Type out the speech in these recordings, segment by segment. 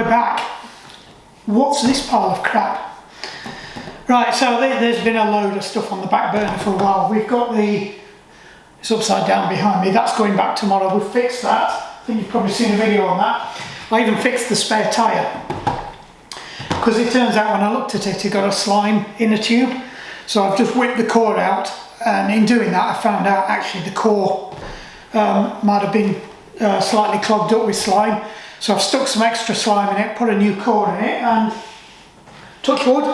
we're back. What's this pile of crap? Right, so there's been a load of stuff on the back burner for a while. We've got it's upside down behind me. That's going back tomorrow. We've fixed that. I think you've probably seen a video on that. I even fixed the spare tyre, because it turns out when I looked at it, it got a slime in the tube. So I've just whipped the core out, and in doing that I found out actually the core might have been slightly clogged up with slime. So I've stuck some extra slime in it, put a new core in it, and touch wood,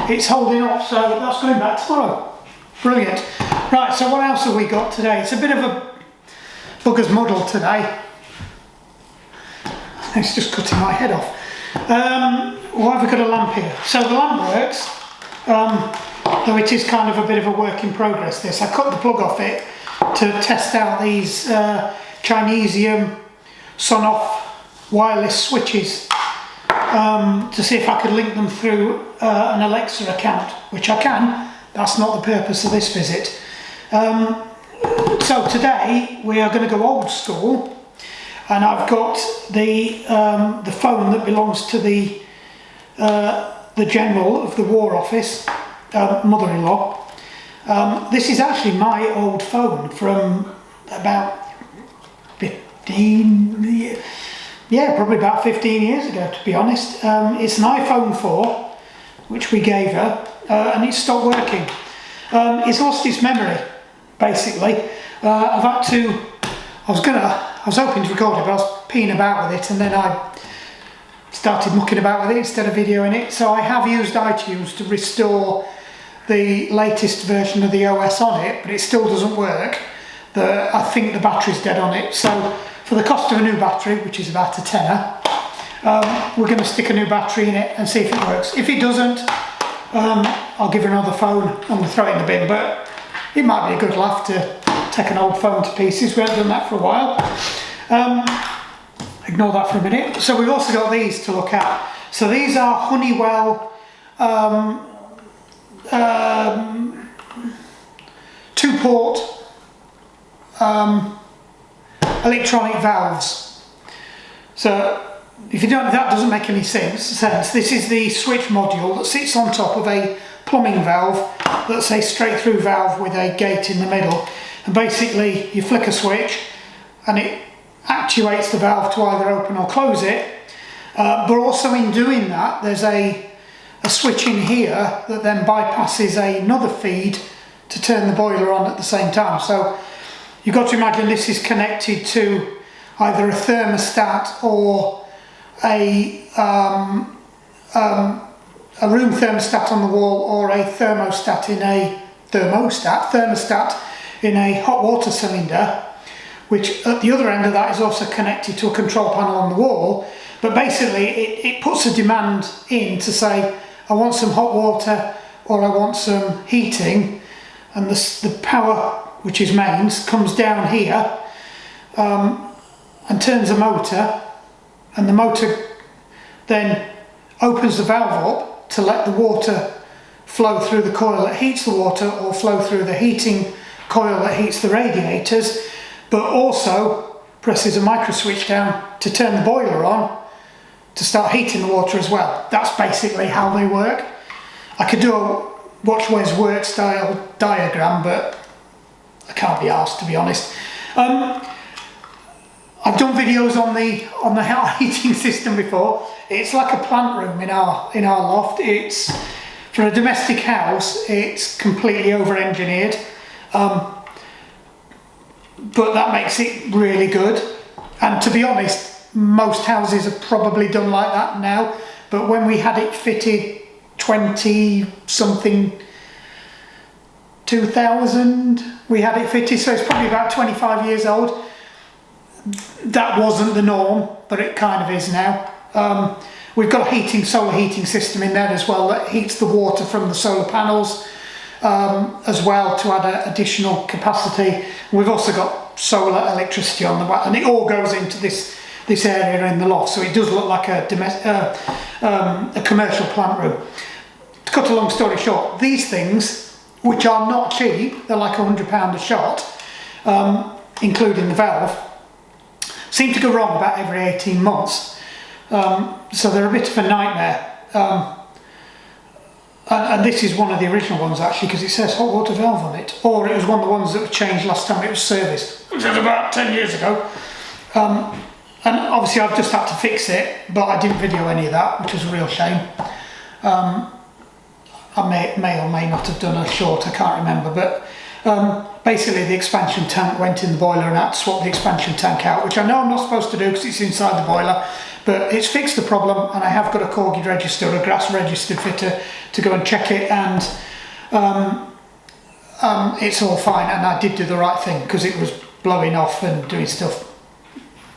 it's holding up, so that's going back tomorrow. Brilliant. Right, so what else have we got today? It's a bit of a bugger's muddle today. It's just cutting my head off. Why have we got a lamp here? So the lamp works, though it is kind of a bit of a work in progress, this. I cut the plug off it to test out these Chinesium Sonoff wireless switches to see if I could link them through an Alexa account, which I can. That's not the purpose of this visit. So today we are going to go old school, and I've got the phone that belongs to the General of the War Office, mother-in-law. This is actually my old phone from about 15 years. Yeah, probably about 15 years ago, to be honest. It's an iPhone 4, which we gave her, and it stopped working. It's lost its memory, basically. I was hoping to record it, but I was peeing about with it, and then I started mucking about with it instead of videoing it. So I have used iTunes to restore the latest version of the OS on it, but it still doesn't work. I think the battery's dead on it. So for the cost of a new battery, which is about a tenner, we're going to stick a new battery in it and see if it works. If it doesn't, I'll give her another phone and we'll throw it in the bin, but it might be a good laugh to take an old phone to pieces. We haven't done that for a while. Ignore that for a minute. So we've also got these to look at. So these are Honeywell 2-port electronic valves. So if that doesn't make any sense, this is the switch module that sits on top of a plumbing valve that's a straight through valve with a gate in the middle, and basically you flick a switch and it actuates the valve to either open or close it, but also in doing that there's a switch in here that then bypasses another feed to turn the boiler on at the same time. So you've got to imagine this is connected to either a thermostat or a room thermostat on the wall, or a thermostat in a hot water cylinder, which at the other end of that is also connected to a control panel on the wall. But basically it puts a demand in to say, I want some hot water or I want some heating, and the power, which is mains, comes down here and turns a motor, and the motor then opens the valve up to let the water flow through the coil that heats the water, or flow through the heating coil that heats the radiators, but also presses a micro switch down to turn the boiler on to start heating the water as well. That's basically how they work. I could do a watch where's work style diagram, but I can't be asked, to be honest. I've done videos on the heating system before. It's like a plant room in our loft. It's, for a domestic house, it's completely over-engineered, but that makes it really good. And to be honest, most houses are probably done like that now, but when we had it fitted 2000 we had it fitted, so it's probably about 25 years old. That wasn't the norm, but it kind of is now. We've got a solar heating system in there as well that heats the water from the solar panels as well, to add additional capacity. We've also got solar electricity on the back, and it all goes into this area in the loft, so it does look like a commercial plant room. To cut a long story short, these things, which are not cheap, they're like £100 a shot, including the valve, seem to go wrong about every 18 months. So they're a bit of a nightmare. And this is one of the original ones actually, because it says hot water valve on it. Or it was one of the ones that were changed last time it was serviced, which was about 10 years ago. And obviously I've just had to fix it, but I didn't video any of that, which is a real shame. I may or may not have done a short, I can't remember, but basically the expansion tank went in the boiler and I had to swap the expansion tank out, which I know I'm not supposed to do because it's inside the boiler, but it's fixed the problem, and I have got a corgi register, a grass registered fitter to go and check it, and it's all fine, and I did do the right thing because it was blowing off and doing stuff.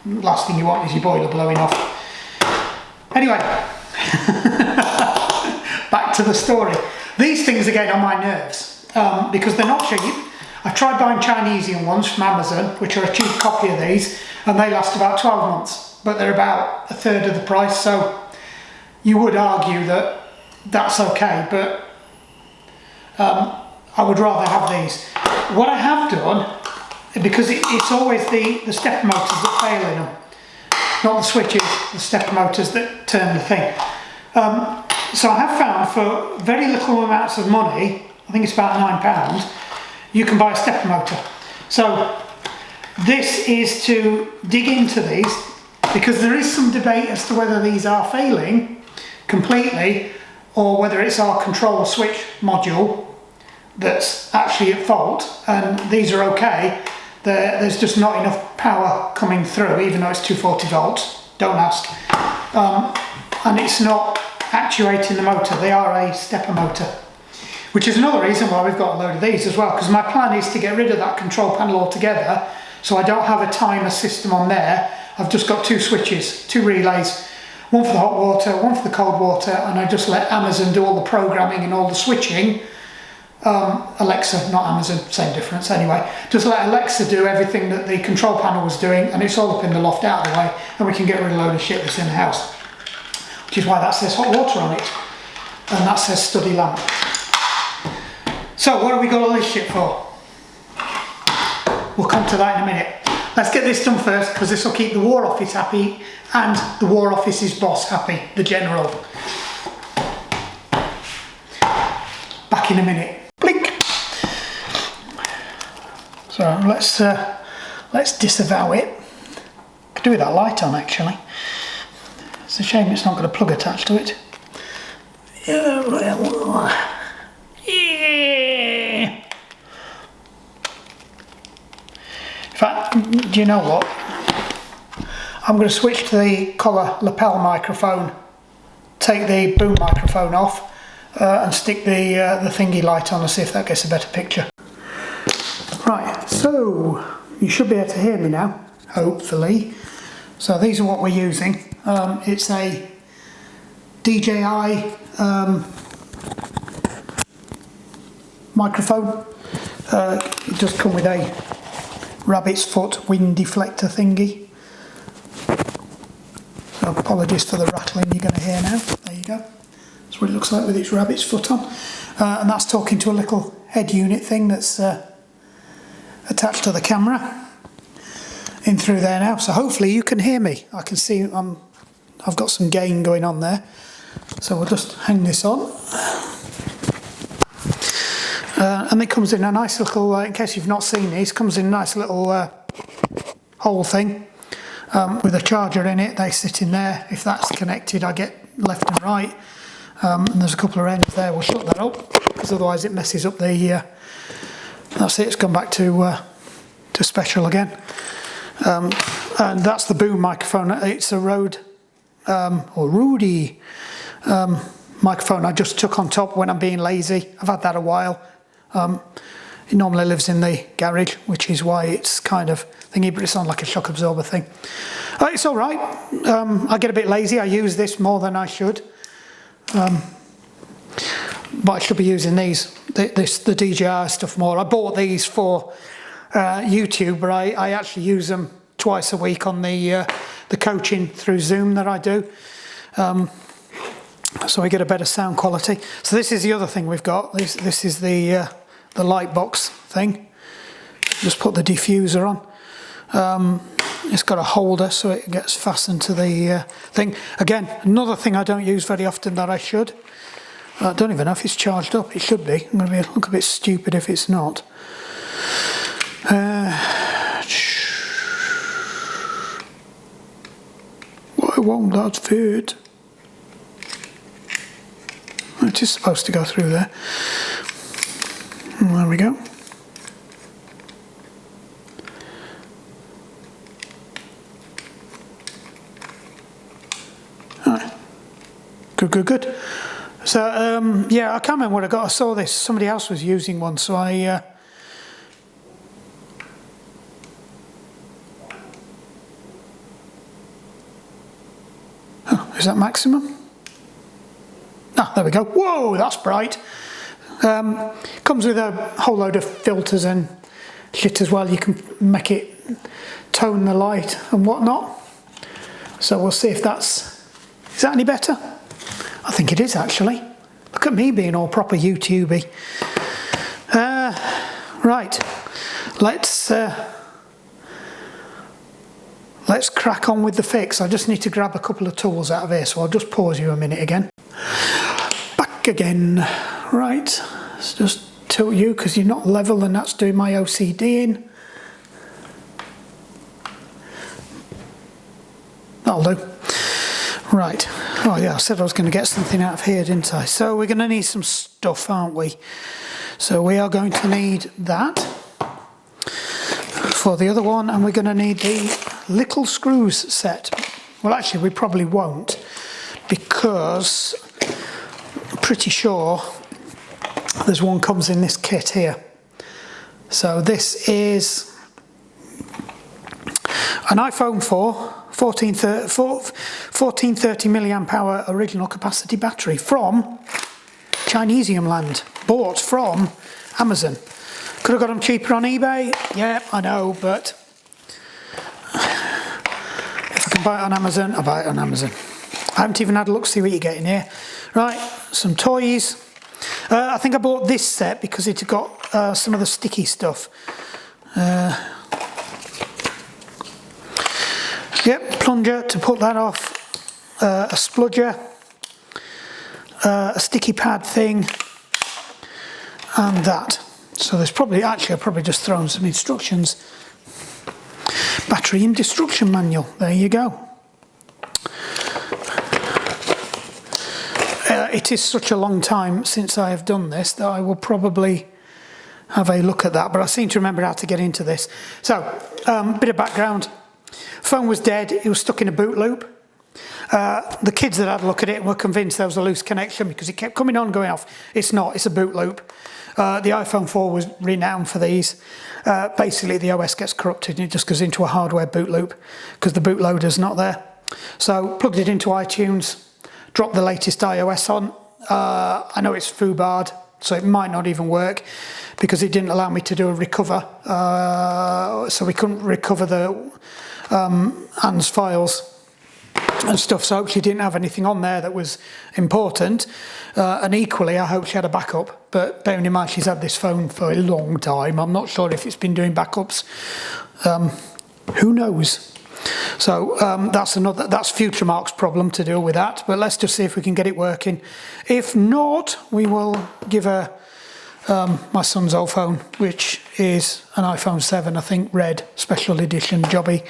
Last thing you want is your boiler blowing off. Anyway, back to the story. These things are getting on my nerves because they're not cheap. I tried buying Chinesian ones from Amazon, which are a cheap copy of these, and they last about 12 months, but they're about a third of the price, so you would argue that that's okay, but I would rather have these. What I have done, because it's always the stepper motors that fail in them, not the switches, the stepper motors that turn the thing. So I have found for very little amounts of money, I think it's about £9, you can buy a stepper motor. So this is to dig into these, because there is some debate as to whether these are failing completely or whether it's our control switch module that's actually at fault, and these are okay. There's just not enough power coming through, even though it's 240 volts, don't ask. And it's not actuating the motor, they are a stepper motor. Which is another reason why we've got a load of these as well, because my plan is to get rid of that control panel altogether, so I don't have a timer system on there. I've just got two switches, two relays, one for the hot water, one for the cold water, and I just let Amazon do all the programming and all the switching. Alexa, not Amazon, same difference anyway. Just let Alexa do everything that the control panel was doing, and it's all up in the loft out of the way, and we can get rid of a load of shit that's in the house. Which is why that says hot water on it, and that says study lamp. So what have we got all this shit for? We'll come to that in a minute. Let's get this done first, because this will keep the War Office happy and the War Office's boss happy, the General. Back in a minute. Blink! So let's disavow it. Could do with that light on actually. It's a shame it's not got a plug attached to it. Yeah. In fact, do you know what? I'm going to switch to the collar lapel microphone, take the boom microphone off, and stick the thingy light on and see if that gets a better picture. Right, so you should be able to hear me now, hopefully. So these are what we're using. It's a DJI microphone. It does come with a rabbit's foot wind deflector thingy. So apologies for the rattling you're going to hear now. There you go. That's what it looks like with its rabbit's foot on. And that's talking to a little head unit thing that's attached to the camera in through there now. So hopefully you can hear me. I can see I've got some gain going on there. So we'll just hang this on. And it comes in a nice little, in case you've not seen these, comes in a nice little hole thing with a charger in it. They sit in there. If that's connected, I get left and right. And there's a couple of ends there. We'll shut that up because otherwise it messes up the. That's it. It's gone back to special again. And that's the boom microphone. It's a Rode or Rudy microphone I just took on top when I'm being lazy. I've had that a while. It normally lives in the garage, which is why it's kind of thingy, but it's on like a shock absorber thing. It's all right. I get a bit lazy. I use this more than I should. But I should be using the DJI stuff more. I bought these for YouTube, but I actually use them twice a week on the coaching through Zoom that I do. So we get a better sound quality. So this is the other thing we've got. This is the light box thing. Just put the diffuser on. it's got a holder so it gets fastened to the thing. Again, another thing I don't use very often that I should. I don't even know if it's charged up. It should be. I'm going to look a bit stupid if it's not. Why won't that fit? It is supposed to go through there. There we go. Right. Good. So, yeah, I can't remember what I got. I saw this. Somebody else was using one, so I... Oh, is that maximum? Ah, there we go. Whoa, that's bright. Comes with a whole load of filters and shit as well. You can make it tone the light and whatnot. So we'll see if that's... Is that any better? I think it is, actually. Look at me being all proper YouTubey. Right. Let's crack on with the fix. I just need to grab a couple of tools out of here, so I'll just pause you a minute again. Back again. Right, let's just tilt you because you're not level and that's doing my OCD in. That'll do. Right. Oh yeah, I said I was going to get something out of here, didn't I? So we're going to need some stuff, aren't we? So we are going to need that for the other one, and we're going to need the little screws set. Well, actually, we probably won't, because I'm pretty sure there's one comes in this kit here. So this is an iPhone 4 1430 milliamp hour original capacity battery from Chinesium land, bought from Amazon. Could have got them cheaper on eBay, yeah, I know, but if I can buy it on Amazon, I buy it on Amazon. I haven't even had a look to see what you get in here. Right, some toys. I think I bought this set because it got some of the sticky stuff. Yep, plunger to put that off, a spludger, a sticky pad thing, and that. So there's probably, actually I've probably just thrown some instructions. Battery instruction manual, there you go. It is such a long time since I have done this that I will probably have a look at that, but I seem to remember how to get into this. So, bit of background. Phone was dead, it was stuck in a boot loop. The kids that had a look at it were convinced there was a loose connection because it kept coming on and going off. It's not, it's a boot loop. The iPhone 4 was renowned for these. Basically the OS gets corrupted and it just goes into a hardware boot loop because the bootloader's not there. So plugged it into iTunes, dropped the latest iOS on. I know it's FUBAR'd, so it might not even work because it didn't allow me to do a recover. So we couldn't recover the Anne's files and stuff, so I hope she didn't have anything on there that was important. And equally, I hope she had a backup. But bearing in mind she's had this phone for a long time, I'm not sure if it's been doing backups. Who knows? So that's Future Mark's problem to deal with that. But let's just see if we can get it working. If not, we will give her my son's old phone, which is an iPhone 7, I think, red, special edition, jobby.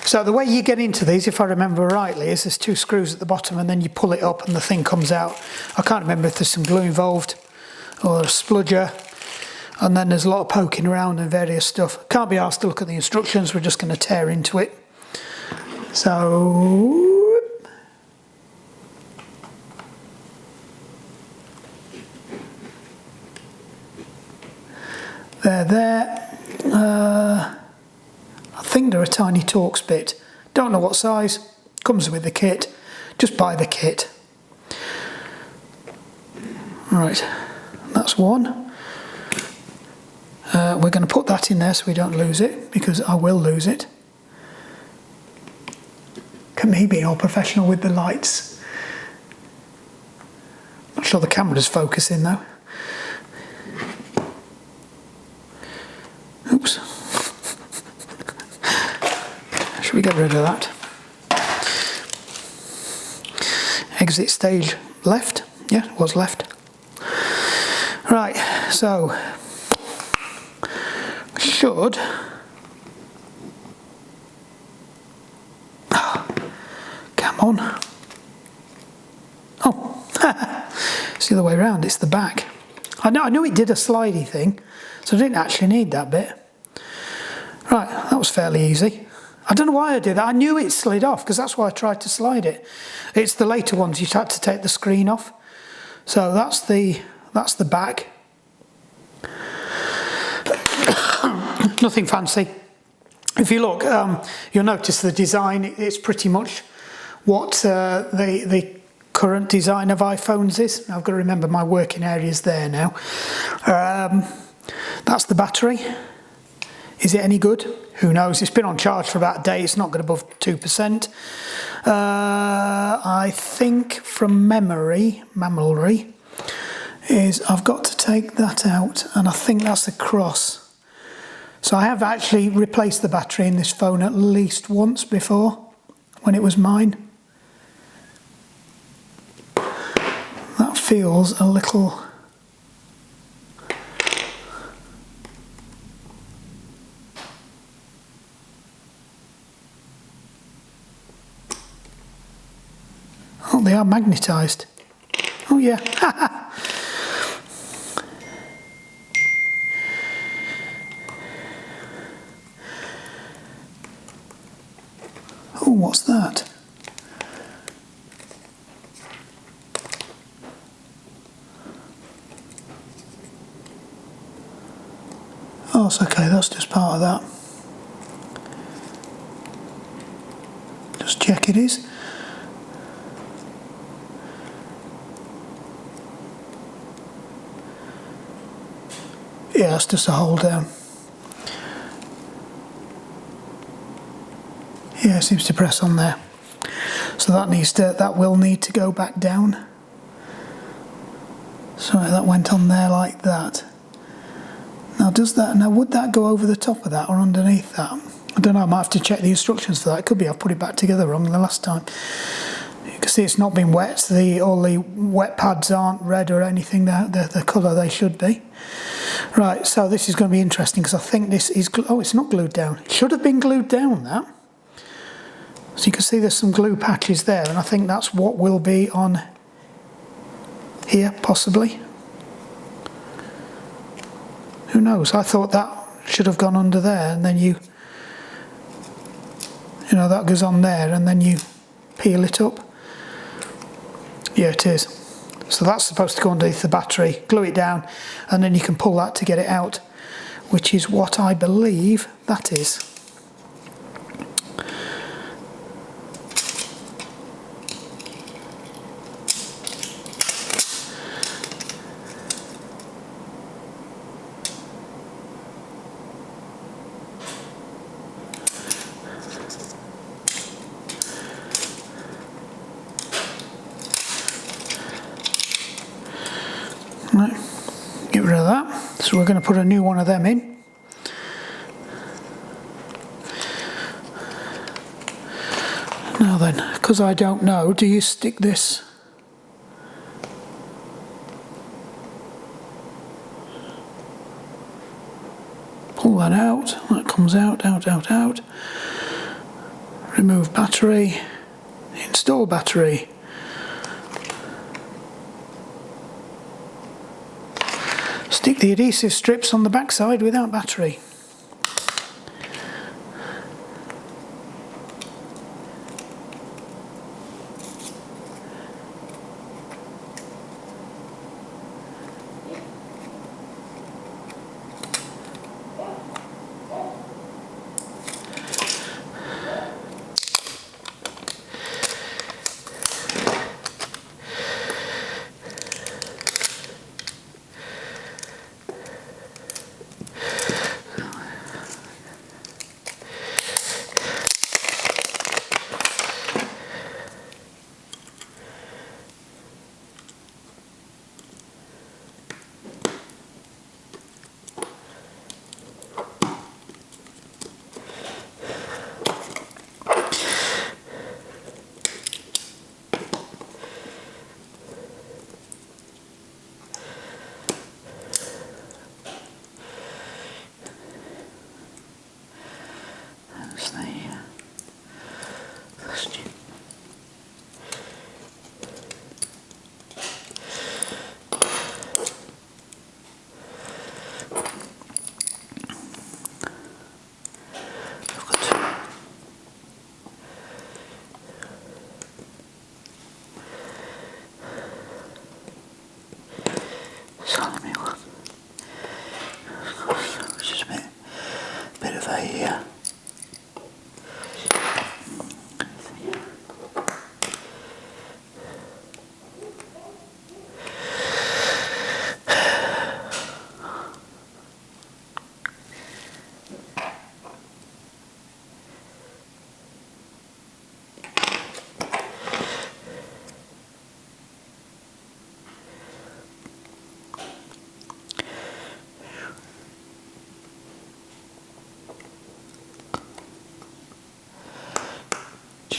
So the way you get into these, if I remember rightly, is there's two screws at the bottom and then you pull it up and the thing comes out. I can't remember if there's some glue involved or a spludger, and then there's a lot of poking around and various stuff. Can't be asked to look at the instructions, we're just going to tear into it. So... there. I think they're a tiny Torx bit. Don't know what size. Comes with the kit. Just buy the kit. Right, that's one. We're going to put that in there so we don't lose it, because I will lose it. Look at me being all professional with the lights. Not sure the camera's focusing though. Oops. we get rid of that. Exit stage left. Yeah, it was left. Right, so should come on. Oh, it's the other way around, it's the back. I knew it did a slidey thing, so I didn't actually need that bit. Right, that was fairly easy. I don't know why I did that. I knew it slid off because that's why I tried to slide it. It's the later ones you had to take the screen off. So that's the back. Nothing fancy. If you look, you'll notice the design. It's pretty much what the current design of iPhones is. I've got to remember my working areas there now. That's the battery. Is it any good? Who knows? It's been on charge for about a day. It's not got above 2%. I think from memory, is I've got to take that out, and I think that's the cross. So I have actually replaced the battery in this phone at least once before, when it was mine. That feels a little... Oh, they are magnetised. Oh yeah. Oh, what's that? Oh, it's okay, that's just part of that. Just check it is. Yeah, it's just a hold down. Yeah, it seems to press on there. So that will need to go back down. So that went on there like that. Now would that go over the top of that or underneath that? I don't know, I might have to check the instructions for that. It could be I've put it back together wrong the last time. You can see it's not been wet. All the wet pads aren't red or anything. They're the colour they should be. Right, so this is going to be interesting because I think this is... Oh, it's not glued down. It should have been glued down, that. So you can see there's some glue patches there, and I think that's what will be on here, possibly. Who knows? I thought that should have gone under there, and then you know, that goes on there, and then you peel it up. Yeah, it is. So that's supposed to go underneath the battery, glue it down, and then you can pull that to get it out, which is what I believe that is. Right, get rid of that. So we're going to put a new one of them in. Now then, because I don't know, do you stick this? Pull that out, that comes out, out. Remove battery, install battery. Stick the adhesive strips on the back side without battery.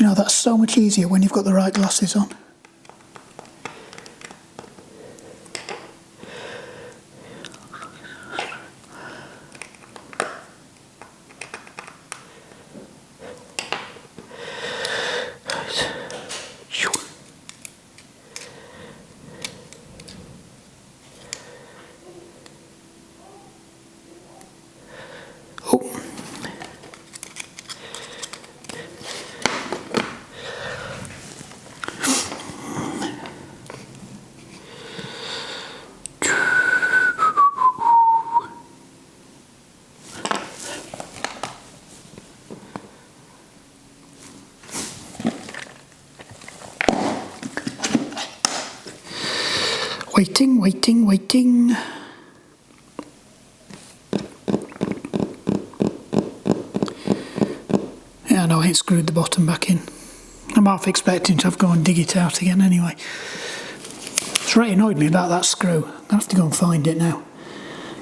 You know, that's so much easier when you've got the right glasses on. Waiting, waiting, waiting. Yeah, no, I ain't screwed the bottom back in. I'm half expecting to have to go and dig it out again anyway. It's really annoyed me about that screw. I'm going to have to go and find it now.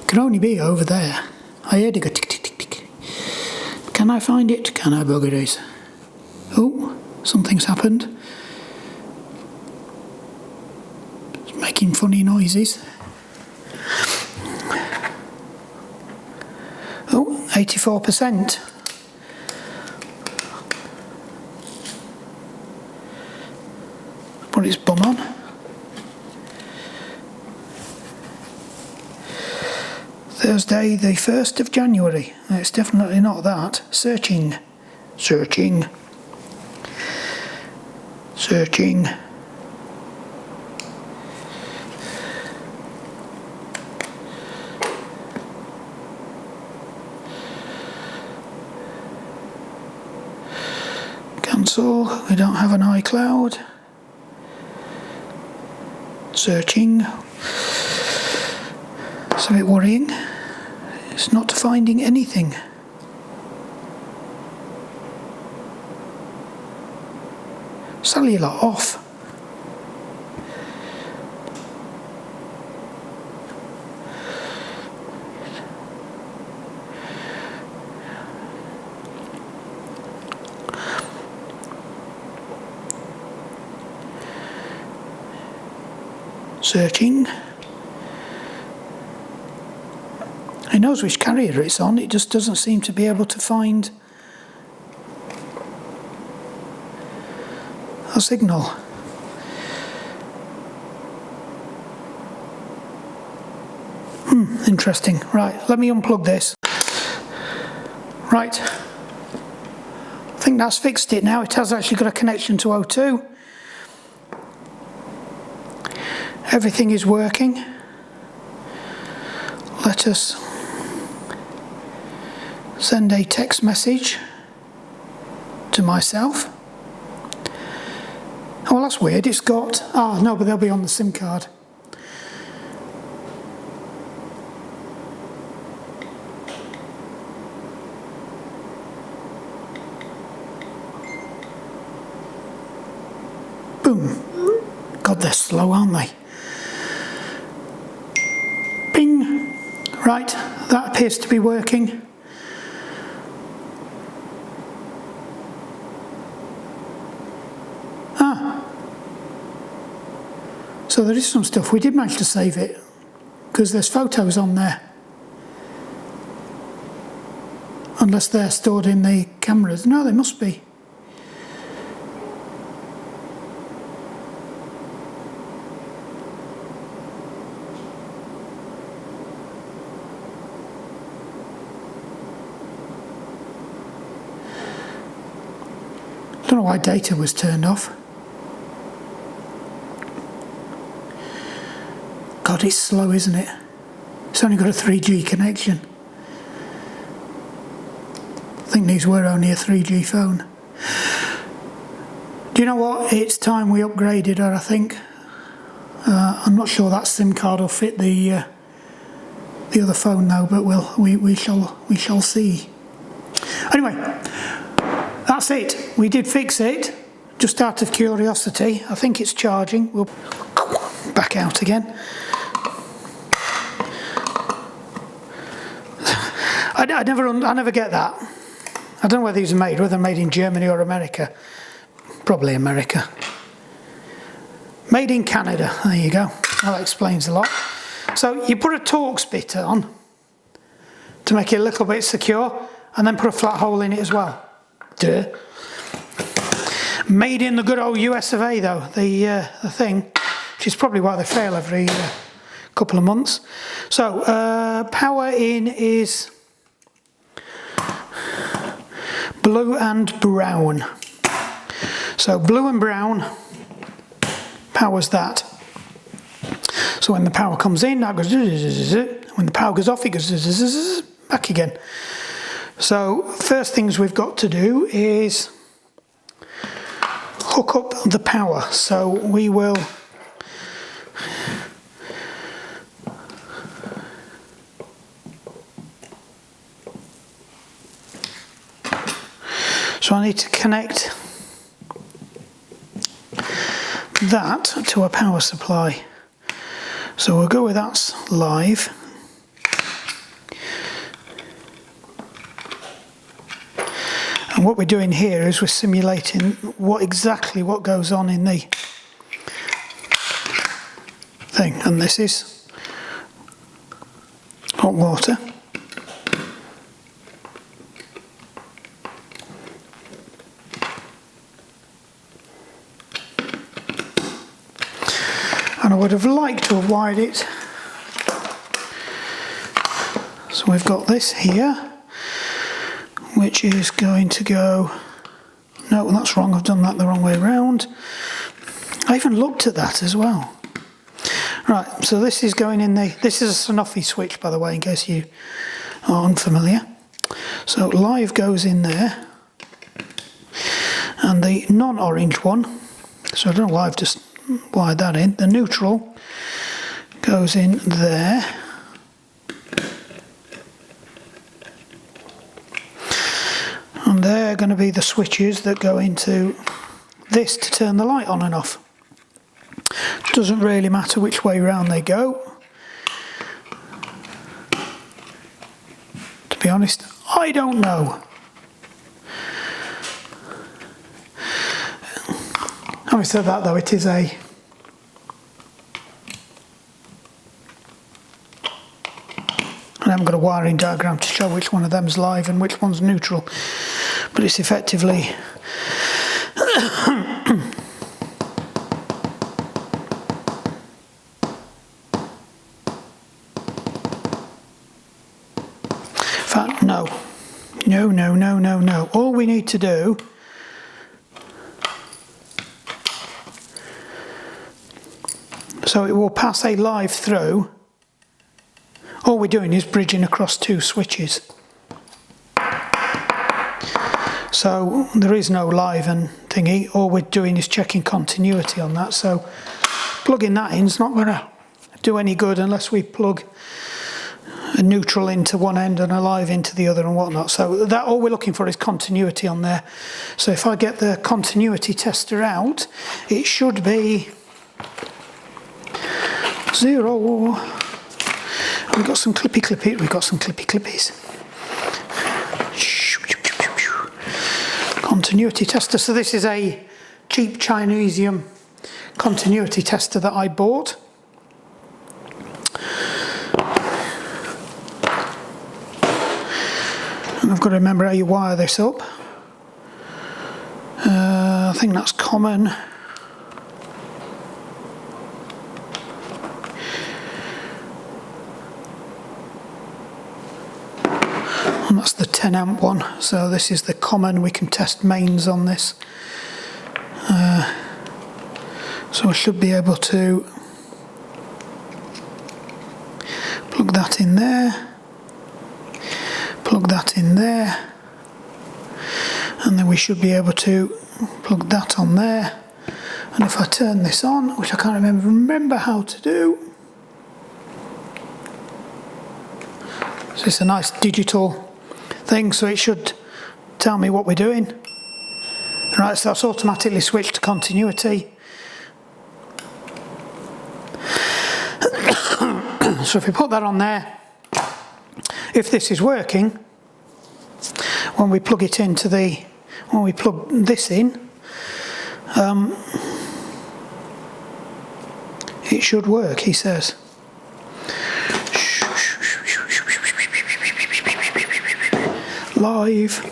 It can only be over there. I heard it go tick, tick, tick, tick. Can I find it? Can I, bugger it? Oh, something's happened. Making funny noises. Oh, 84%. Put its bum on. Thursday, the 1st of January. It's definitely not that. Searching. Searching. Searching. Cancel. We don't have an iCloud. Searching. It's a bit worrying. It's not finding anything. Cellular off. Searching. It knows which carrier it's on, it just doesn't seem to be able to find a signal. Interesting. Right, let me unplug this. Right. I think that's fixed it now. It has actually got a connection to O2. Everything is working. Let us send a text message to myself. Oh, well, that's weird. It's got... Ah, no, but they'll be on the SIM card. Boom. God, they're slow, aren't they? Ping. Right, that appears to be working. So there is some stuff. We did manage to save it because there's photos on there. Unless they're stored in the cameras. No, they must be. Don't know why data was turned off. God, it's slow, isn't it? It's only got a 3G connection. I think these were only a 3G phone. Do you know what? It's time we upgraded her, I think. I'm not sure that SIM card will fit the other phone though, but we shall see. Anyway, that's it. We did fix it, just out of curiosity. I think it's charging. We'll back out again. I never get that. I don't know whether these are made, whether they're made in Germany or America. probably America. Made in Canada, there you go. That explains a lot. So you put a Torx bit on to make it a little bit secure, and then put a flat hole in it as well. Duh. Made in the good old US of A though, the thing, which is probably why they fail every couple of months. So power in is blue and brown. So blue and brown powers that. So when the power comes in, that goes. When the power goes off, it goes back again. So first things we've got to do is hook up the power. So we will I need to connect that to a power supply. So we'll go with that's live. And what we're doing here is we're simulating exactly what goes on in the thing. And this is hot water. And I would have liked to have wired it. So we've got this here, which is going to go, no, that's wrong, I've done that the wrong way around. I even looked at that as well. Right, so this is going in this is a Sanofi switch, by the way, in case you are unfamiliar. So live goes in there, and the non-orange one, so I don't know why I've just wired that in, the neutral goes in there. And they're going to be the switches that go into this to turn the light on and off. Doesn't really matter which way round they go. To be honest, I don't know. Having said that though, it is I haven't got a wiring diagram to show which one of them's live and which one's neutral, but it's effectively in fact, no. All we need to do so it will pass a live through. All we're doing is bridging across two switches. So there is no live and thingy. All we're doing is checking continuity on that. So plugging that in is not going to do any good unless we plug a neutral into one end and a live into the other and whatnot. So that all we're looking for is continuity on there. So if I get the continuity tester out, it should be 0. We've got some clippy-clippies. Continuity tester. So this is a cheap Chinesium continuity tester that I bought. And I've got to remember how you wire this up. I think that's common. And that's the 10 amp one, so this is the common. We can test mains on this. So I should be able to plug that in there, plug that in there, and then we should be able to plug that on there. And if I turn this on, which I can't remember how to do, so it's a nice digital thing, so it should tell me what we're doing. Right, so that's automatically switched to continuity. So if we put that on there, if this is working, when we plug it into when we plug this in, It should work, he says. Live.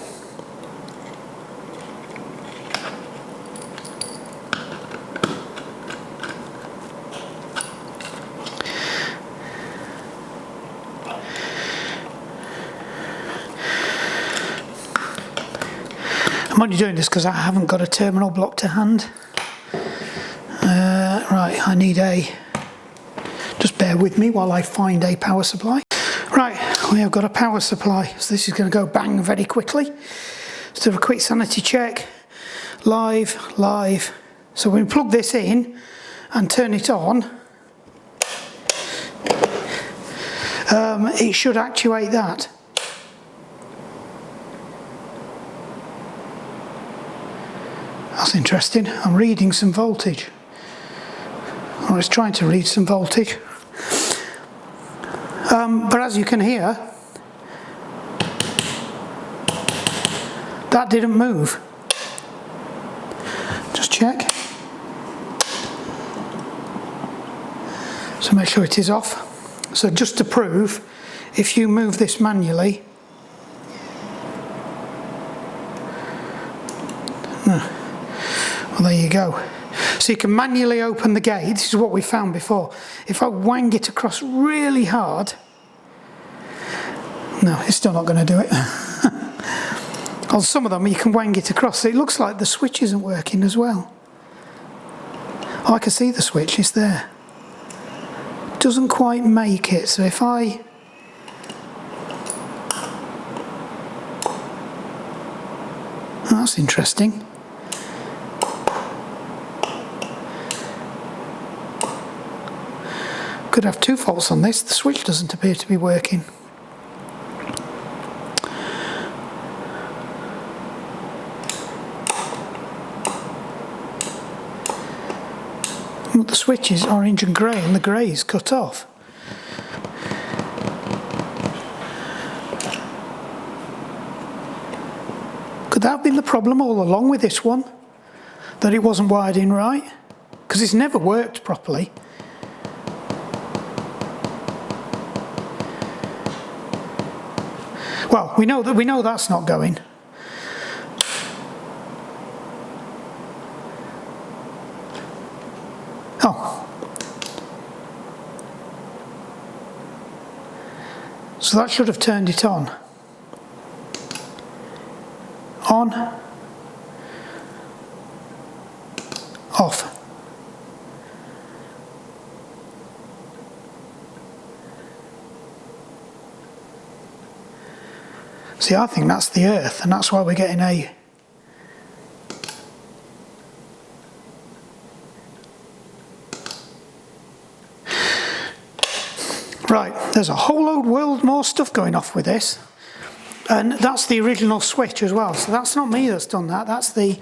I'm only doing this because I haven't got a terminal block to hand. Right, I need just bear with me while I find a power supply. Right, we have got a power supply, so this is going to go bang very quickly. Let's do a quick sanity check. Live. So when we plug this in and turn it on, it should actuate that. That's interesting. I'm reading some voltage. I was trying to read some voltage. But as you can hear, that didn't move. Just check. So make sure it is off. So just to prove, if you move this manually, well, there you go. So you can manually open the gate. This is what we found before. If I wang it across really hard, no, it's still not going to do it. On some of them you can wang it across. It looks like the switch isn't working as well. Oh, I can see the switch, it's there. Doesn't quite make it, so if I... Oh, that's interesting. Could have two faults on this. The switch doesn't appear to be working. The switch is orange and grey, and the grey is cut off. Could that have been the problem all along with this one? That it wasn't wired in right? Because it's never worked properly. Well, we know that's not going. Oh. So that should have turned it on. On. Off. See, I think that's the earth, and that's why we're getting a... Right, there's a whole load more stuff going off with this. And that's the original switch as well. So that's not me that's done that, that's the...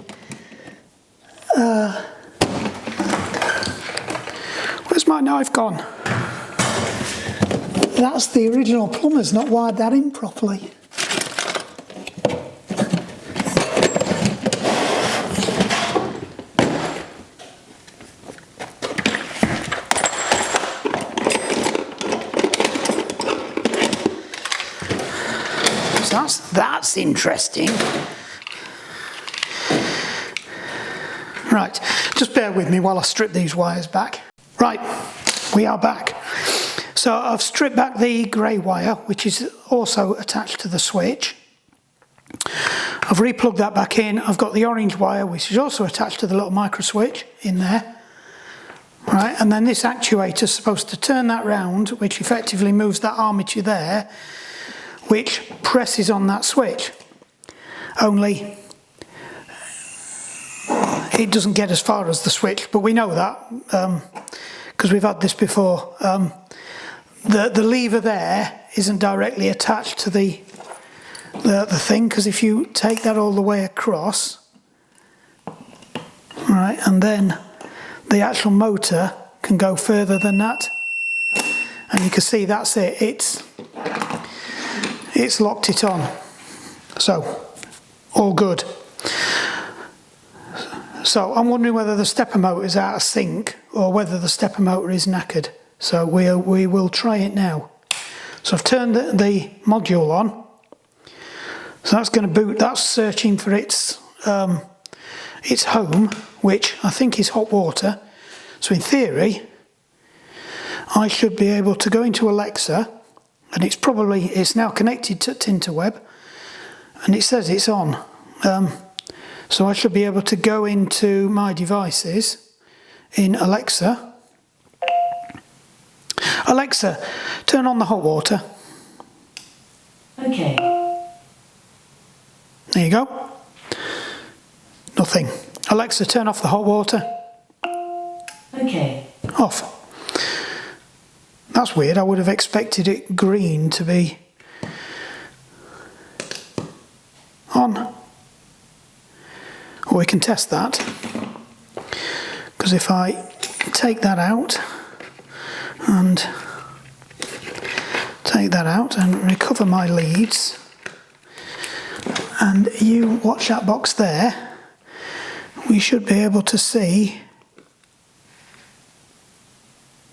Where's my knife gone? That's the original plumber's not wired that in properly. That's interesting. Right, just bear with me while I strip these wires back. Right, we are back. So I've stripped back the grey wire, which is also attached to the switch. I've replugged that back in. I've got the orange wire, which is also attached to the little micro switch in there. Right, and then this actuator is supposed to turn that round, which effectively moves that armature there, which presses on that switch. Only it doesn't get as far as the switch, but we know that because we've had this before. The lever there isn't directly attached to the thing, because if you take that all the way across, right, and then the actual motor can go further than that, and you can see that's it. It's locked it on, so all good. So I'm wondering whether the stepper motor is out of sync or whether the stepper motor is knackered. So we will try it now. So I've turned the module on. So that's going to boot. That's searching for its home, which I think is hot water. So in theory, I should be able to go into Alexa, and it's now connected to Tinterweb, and it says it's on. So I should be able to go into my devices in Alexa. Alexa, turn on the hot water. Okay. There you go. Nothing. Alexa, turn off the hot water. Okay. Off. That's weird. I would have expected it green to be on. Or we can test that. Because if I take that out and recover my leads, and you watch that box there, we should be able to see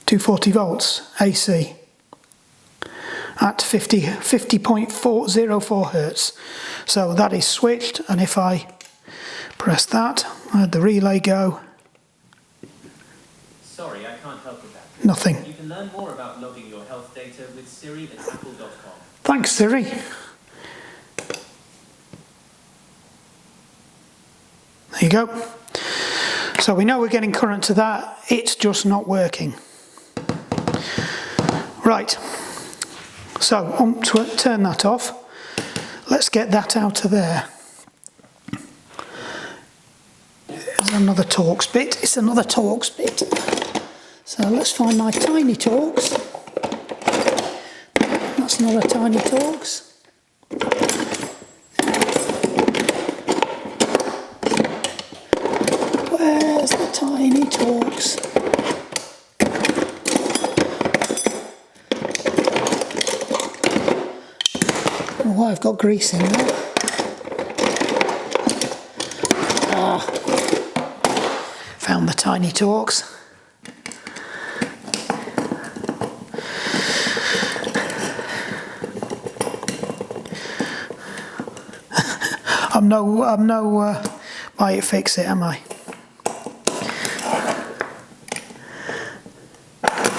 240 volts AC at 50.404 hertz. So that is switched, and if I press that, I had the relay go. Sorry, I can't help with that. Nothing. You can learn more about logging your health data with Siri at apple.com. Thanks, Siri. There you go. So we know we're getting current to that, it's just not working. Right, so to turn that off, let's get that out of there. There's another Torx bit, it's another Torx bit. So let's find my tiny Torx. That's not a tiny Torx. Where's the tiny Torx? Oh, I've got grease in there. Found the tiny Torx. I'm no buy it, fix it, am I?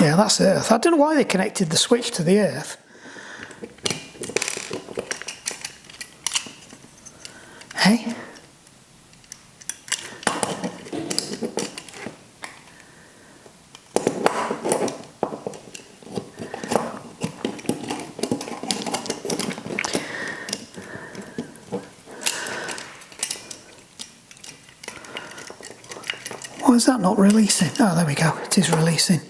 Yeah, that's earth. I don't know why they connected the switch to the earth. Hey? Why is that not releasing? Oh, there we go. It is releasing.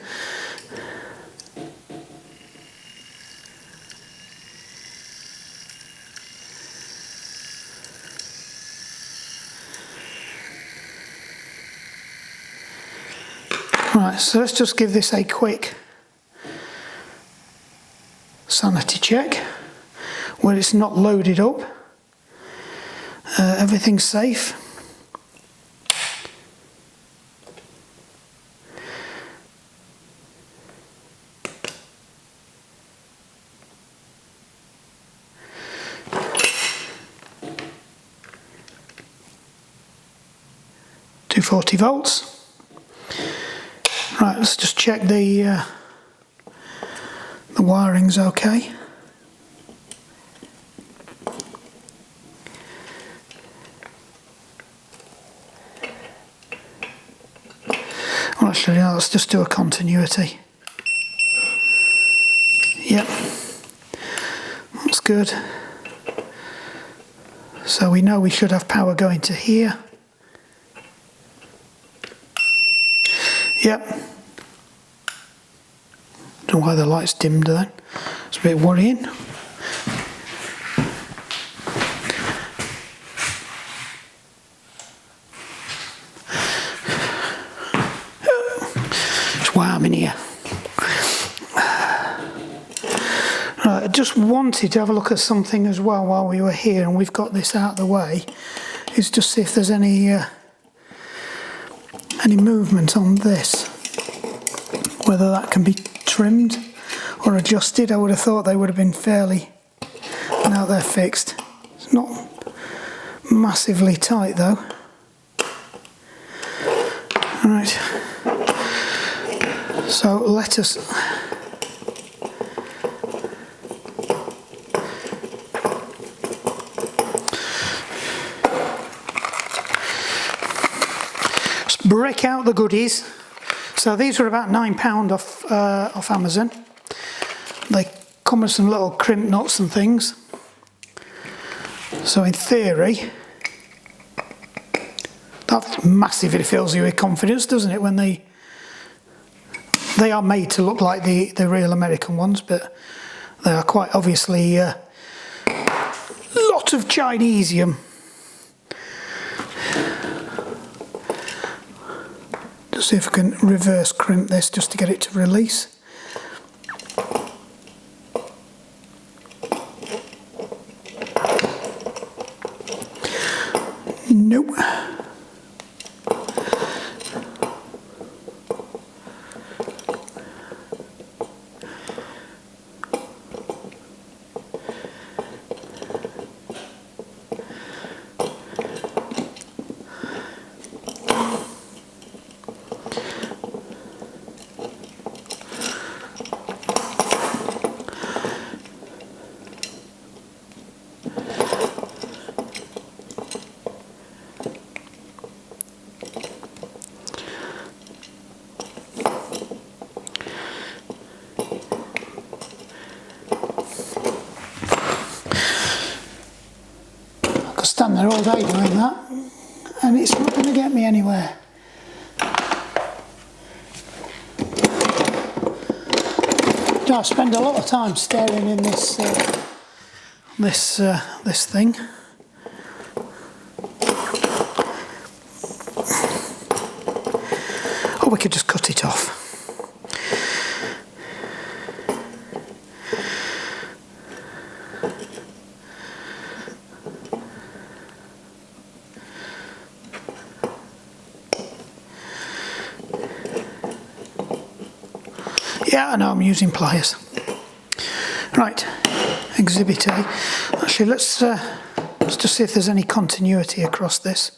Right, so let's just give this a quick sanity check where it's not loaded up. Everything's safe. .240 volts. Right, let's just check the wiring's okay. Well, actually, let's just do a continuity. Yep, that's good. So we know we should have power going to here. Yep. Don't know why the light's dimmed then. It's a bit worrying. It's warm in here. Right, I just wanted to have a look at something as well while we were here, and we've got this out of the way. Is just see if there's any any movement on this, whether that can be trimmed or adjusted. I would have thought they would have been fairly, now they're fixed. It's not massively tight though. Right, so let us break out the goodies. So these were about £9 off Amazon. They come with some little crimp nuts and things. So in theory, that massively fills you with confidence, doesn't it? When they are made to look like the real American ones, but they are quite obviously a lot of Chinesium. Just see if I can reverse crimp this just to get it to release. Nope. Stand there all day doing that, and it's not going to get me anywhere. I spend a lot of time staring in this this thing. Or we could just cut it off. Yeah, I know I'm using pliers. Right, Exhibit A. Actually, let's just see if there's any continuity across this.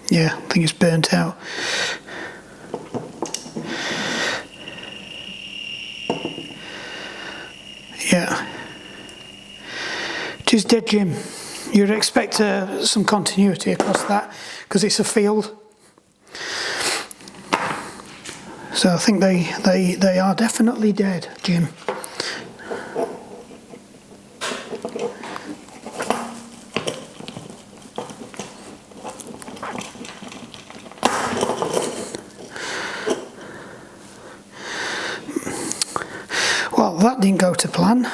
Yeah, I think it's burnt out. Yeah. It is dead, Jim. You'd expect some continuity across that because it's a field. So I think they are definitely dead, Jim. Well, that didn't go to plan.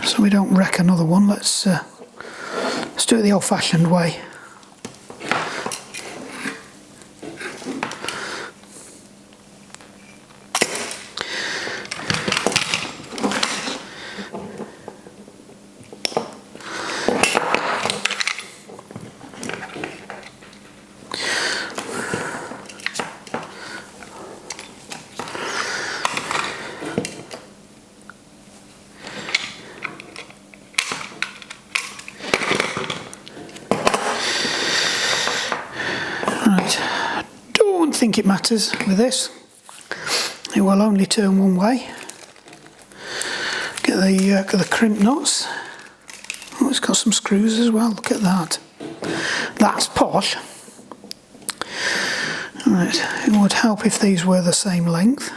So we don't wreck another one. Let's do it the old-fashioned way. Don't think it matters with this. It will only turn one way. Get the crimp nuts. Oh, it's got some screws as well. Look at that. That's posh. Right, it would help if these were the same length.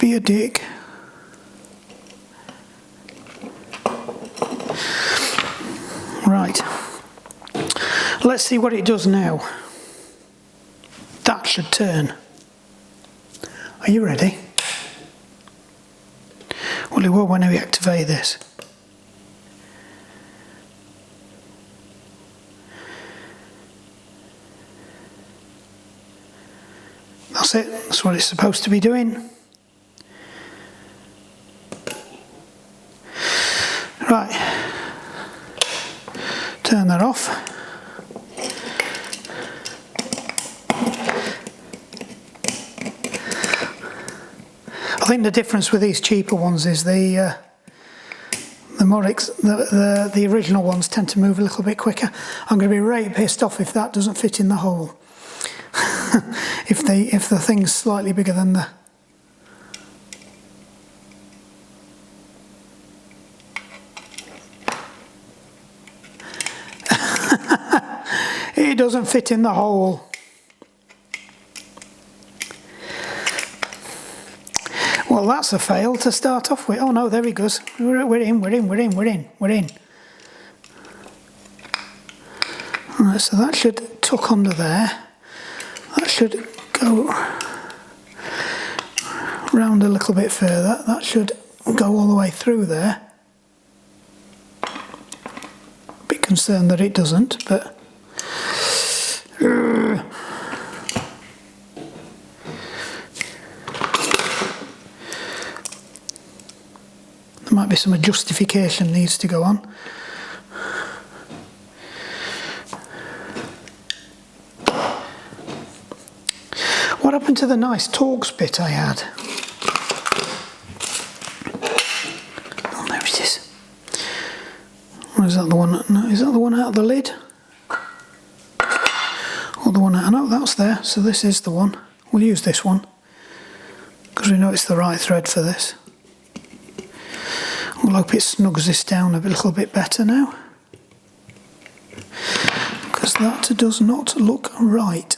be a dick. Right. Let's see what it does now. That should turn. Are you ready? Well, it will when we activate this. That's it. That's what it's supposed to be doing. Right. Turn that off. I think the difference with these cheaper ones is the original ones tend to move a little bit quicker. I'm going to be right pissed off if that doesn't fit in the hole. if the thing's slightly bigger than the... It doesn't fit in the hole. Well, that's a fail to start off with. Oh no, there he goes. We're in. Alright, so that should tuck under there. That should go round a little bit further. That should go all the way through there. A bit concerned that it doesn't, but... There might be some justification needs to go on. What happened to the nice Torx bit I had? Oh, there it is. Or is that the one? No, is that the one out of the lid? Or the one out? No, that's there. So this is the one. We'll use this one because we know it's the right thread for this. We'll hope it snugs this down a little bit better now, because that does not look right.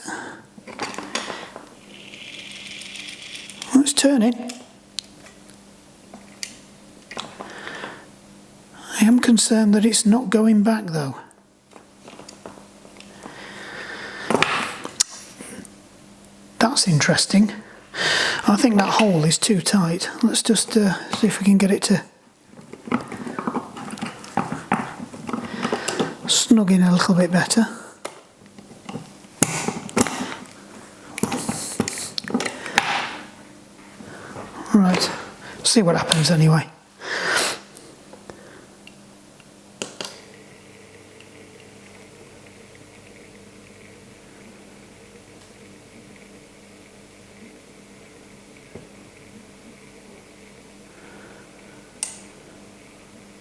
Well, it's turning. I am concerned that it's not going back though. That's interesting. I think that hole is too tight. Let's just see if we can get it to snug in a little bit better. Right, see what happens anyway.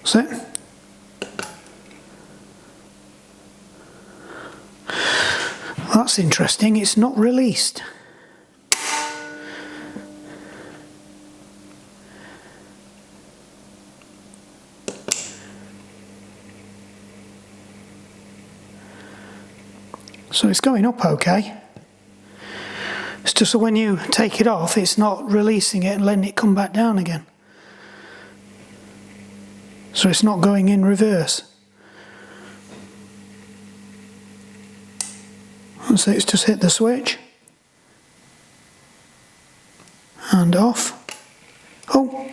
That's it. That's interesting, it's not released. So it's going up okay. It's just that when you take it off, it's not releasing it and letting it come back down again. So it's not going in reverse. So it's just hit the switch and off. Oh,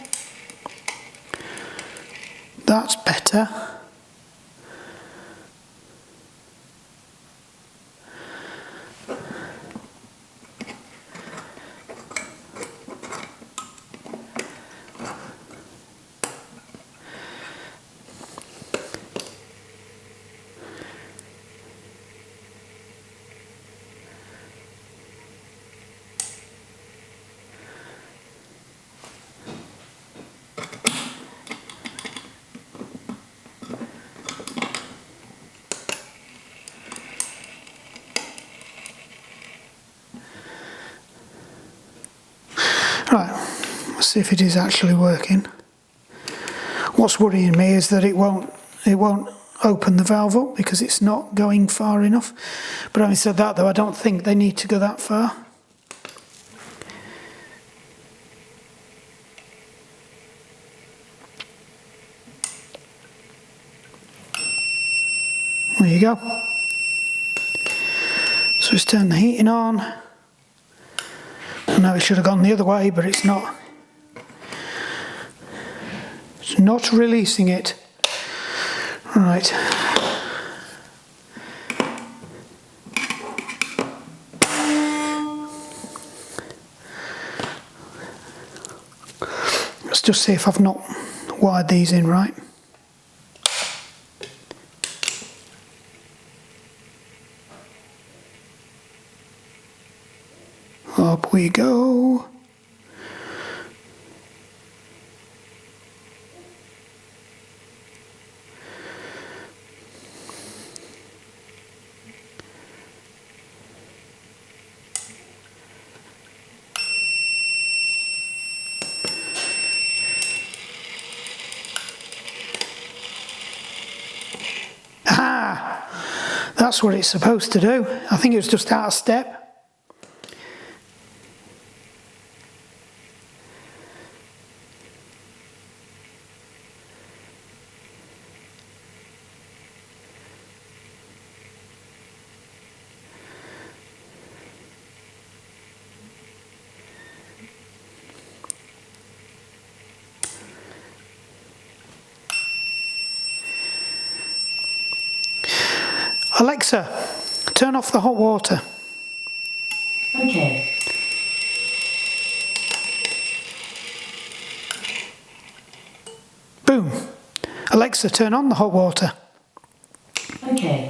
that's better. Right, let's see if it is actually working. What's worrying me is that it won't open the valve up because it's not going far enough. But having said that though, I don't think they need to go that far. go. So let's turn the heating on. I know it should have gone the other way, but it's not. It's not releasing it. Right. Let's just see if I've not wired these in right. Up we go. Ah, that's what it's supposed to do. I think it was just out of step. Alexa, turn off the hot water. Okay. Boom. Alexa, turn on the hot water. Okay.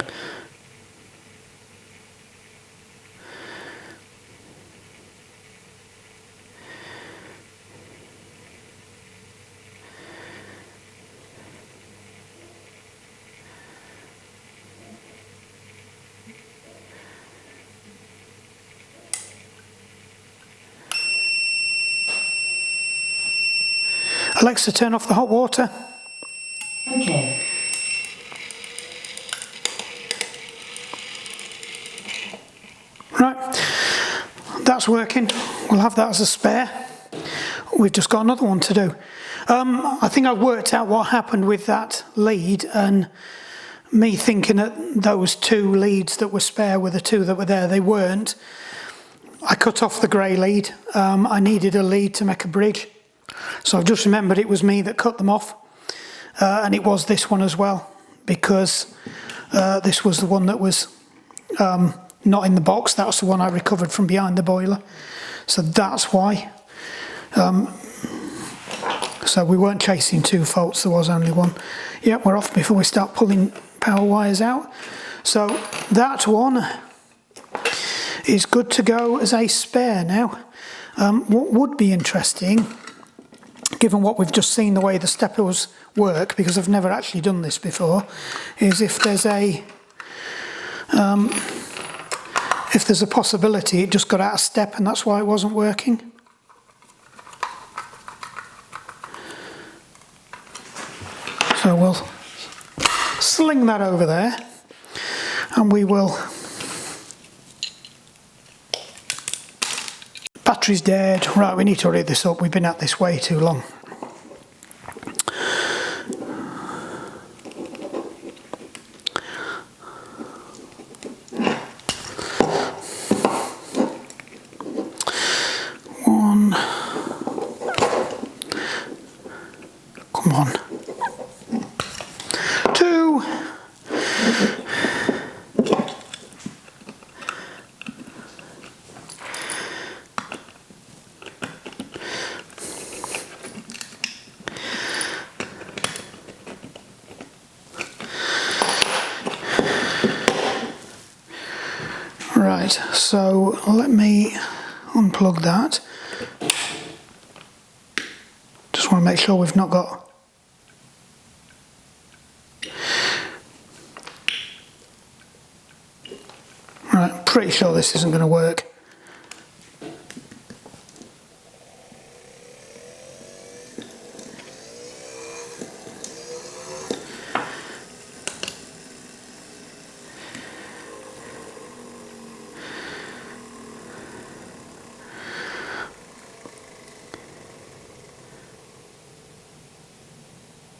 Alexa, turn off the hot water. Okay. Right, that's working. We'll have that as a spare. We've just got another one to do. I think I worked out what happened with that lead, and me thinking that those two leads that were spare were the two that were there. They weren't. I cut off the grey lead. I needed a lead to make a bridge. So I've just remembered it was me that cut them off. And it was this one as well, because this was the one that was not in the box. That's the one I recovered from behind the boiler. So that's why. So we weren't chasing two faults, there was only one. Yep, we're off before we start pulling power wires out. So that one is good to go as a spare now. What would be interesting, given what we've just seen, the way the steppers work, because I've never actually done this before, is if there's a possibility it just got out of step and that's why it wasn't working. So we'll sling that over there and we will. Battery's dead. Right, we need to hurry this up. We've been at this way too long. One. Come on. Two. Right, so let me unplug that. Just want to make sure we've not got. Right, pretty sure this isn't going to work.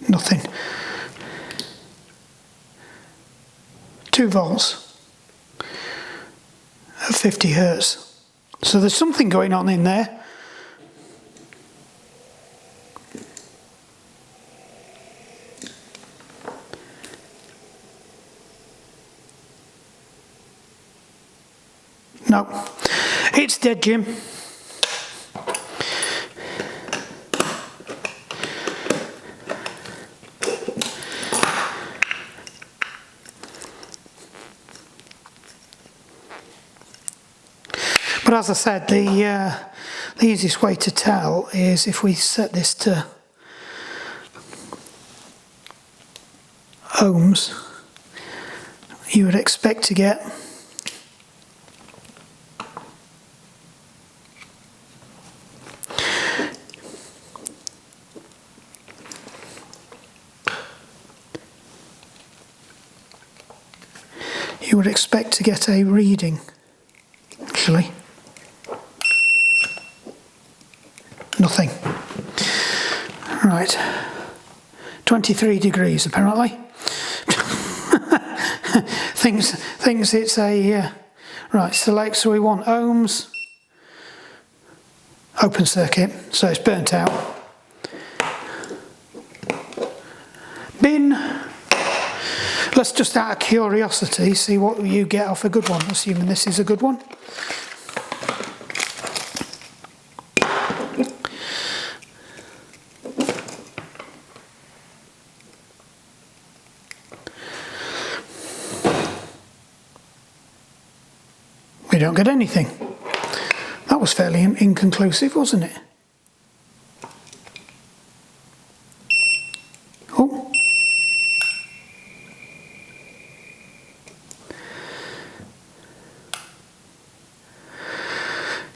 Nothing. 2 volts at 50 hertz. So there's something going on in there. No, it's dead, Jim. But as I said, the easiest way to tell is if we set this to ohms, you would expect to get a reading, actually. Nothing. Right. 23 degrees apparently. thinks it's a right, select, so we want ohms, open circuit, so it's burnt out. Bin. Let's just out of curiosity see what you get off a good one, assuming this is a good one. We don't get anything. That was fairly inconclusive, wasn't it? Oh.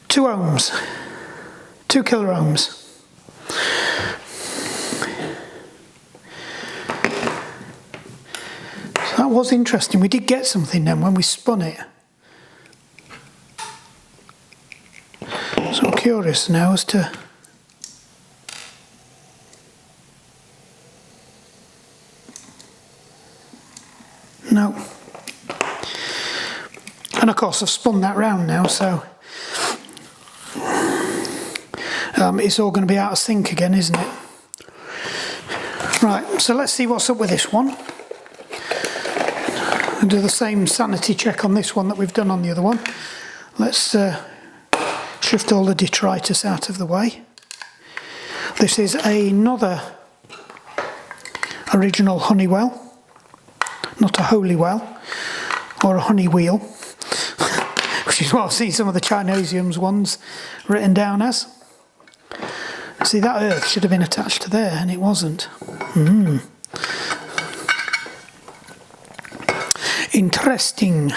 Two ohms, 2 kilo ohms. So that was interesting. We did get something then when we spun it. So I'm curious now as to no. And of course I've spun that round now, so it's all going to be out of sync again, isn't it? Right, so let's see what's up with this one. I'll do the same sanity check on this one that we've done on the other one. Let's shift all the detritus out of the way. This is another original Honeywell, not a holy well or a honey wheel, which is what I've seen some of the Chinesiums ones written down as. See, that earth should have been attached to there and it wasn't. Interesting.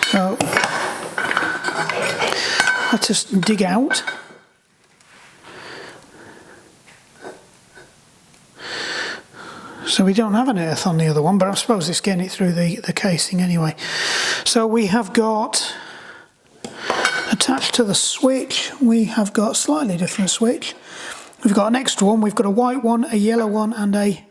So let us dig out. So we don't have an earth on the other one, but I suppose it's getting it through the casing anyway. So we have got, attached to the switch, we have got a slightly different switch. We've got an extra one, we've got a white one, a yellow one, and a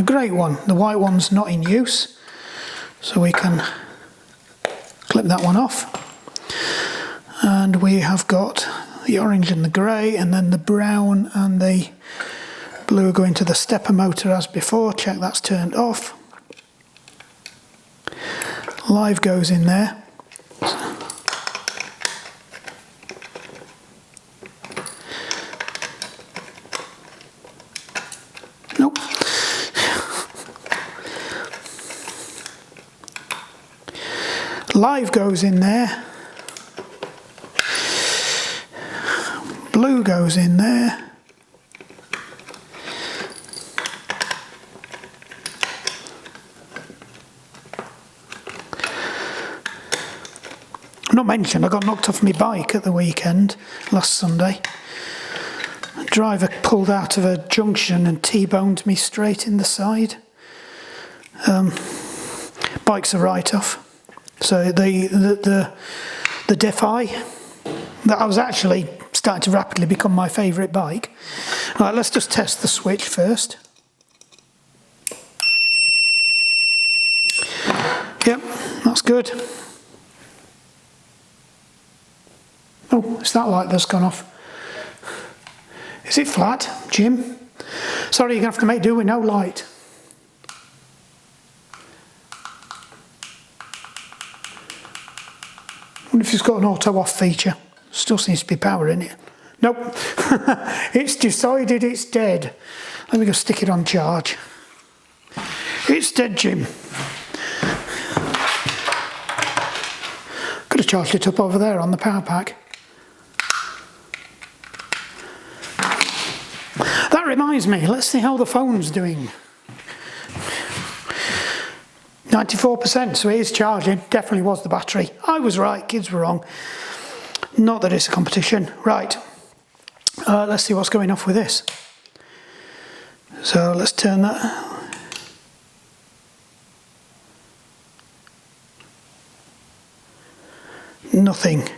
grey one. The white one's not in use, so we can clip that one off. And we have got the orange and the grey, and then the brown and the blue are going to the stepper motor as before. Check that's turned off. Live goes in there. Nope. Live goes in there. Blue goes in there. Not mentioned, I got knocked off my bike at the weekend last Sunday. A driver pulled out of a junction and T-boned me straight in the side. Bike's a write-off. So the Defi that I was actually starting to rapidly become my favourite bike. Right, let's just test the switch first. Yep, that's good. Oh, it's that light that's gone off. Is it flat, Jim? Sorry, you're going to have to make do with no light. I wonder if it's got an auto-off feature. Still seems to be power in it. Nope. It's decided it's dead. Let me go stick it on charge. It's dead, Jim. Could have charged it up over there on the power pack. That reminds me, let's see how the phone's doing. 94%, so it is charging. Definitely was the battery. I was right, kids were wrong. Not that it's a competition. Right, let's see what's going off with this. So let's turn that. Nothing.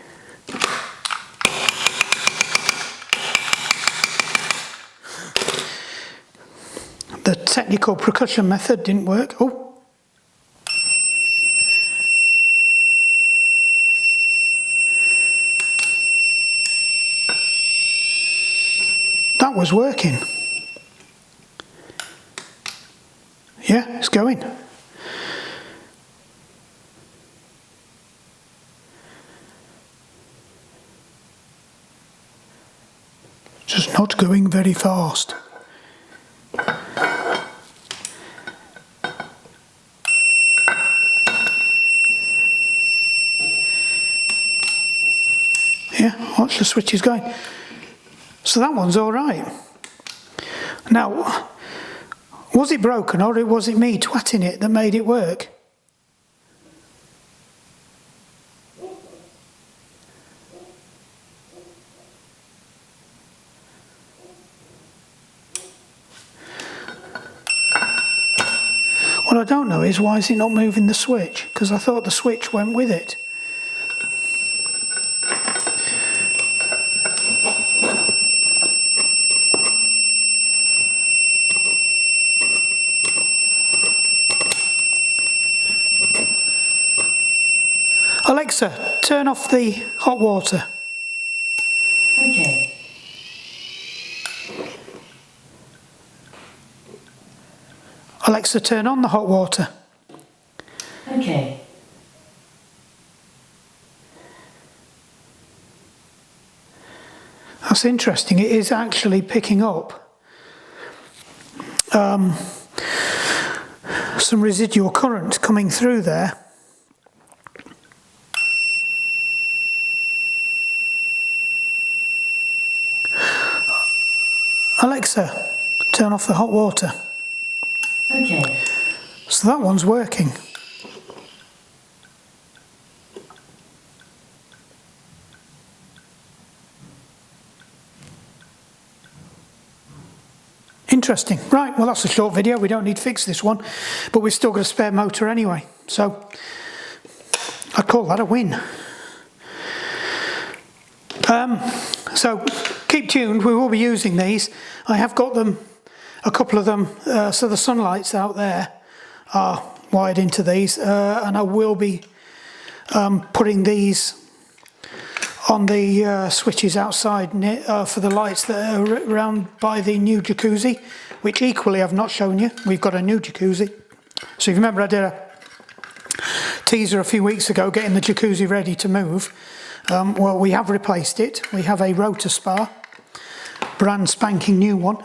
The technical percussion method didn't work. Oh. That was working. Yeah, it's going. Just not going very fast. Yeah, watch the switches going. So that one's all right. Now, was it broken or was it me twatting it that made it work? What I don't know is why is it not moving the switch? Because I thought the switch went with it. Alexa, turn off the hot water. Okay. Alexa, turn on the hot water. Okay. That's interesting. It is actually picking up some residual current coming through there. Alexa, turn off the hot water. Okay. So that one's working. Interesting. Right, well that's a short video. We don't need to fix this one, but we've still got a spare motor anyway. So I'd call that a win. So keep tuned, we will be using these. I have got them, a couple of them, so the sunlights out there are wired into these, and I will be putting these on the switches outside for the lights that are around by the new jacuzzi, which equally I've not shown you. We've got a new jacuzzi. So if you remember I did a teaser a few weeks ago getting the jacuzzi ready to move. Well, we have replaced it. We have a rotor spa, brand spanking new one.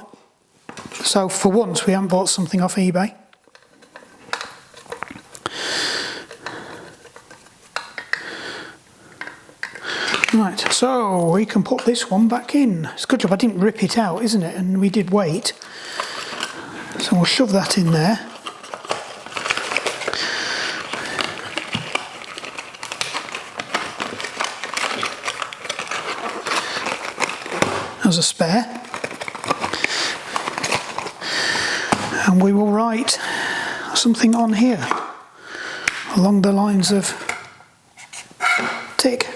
So for once we haven't bought something off eBay. Right, so we can put this one back in. It's a good job I didn't rip it out, isn't it? And we did wait. So we'll shove that in there. As a spare. And we will write something on here along the lines of tick.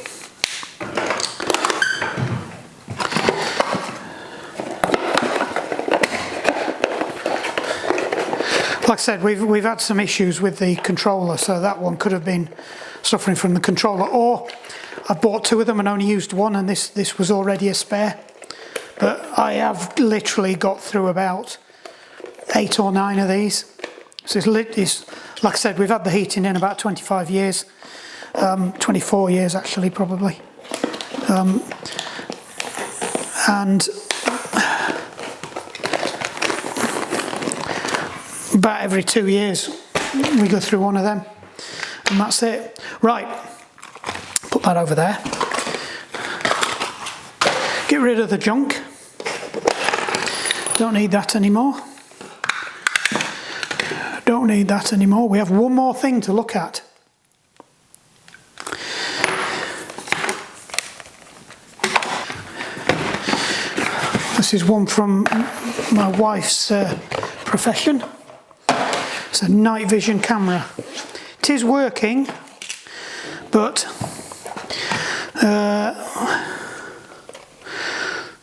Like I said, we've had some issues with the controller, so that one could have been suffering from the controller, or I bought two of them and only used one, and this was already a spare. But I have literally got through about 8 or 9 of these. So it's like I said, we've had the heating in about 25 years, 24 years actually probably, and about every 2 years we go through one of them, and that's it. Right, put that over there. Get rid of the junk. Don't need that anymore. Don't need that anymore. We have one more thing to look at. This is one from my wife's profession. It's a night vision camera. It is working, but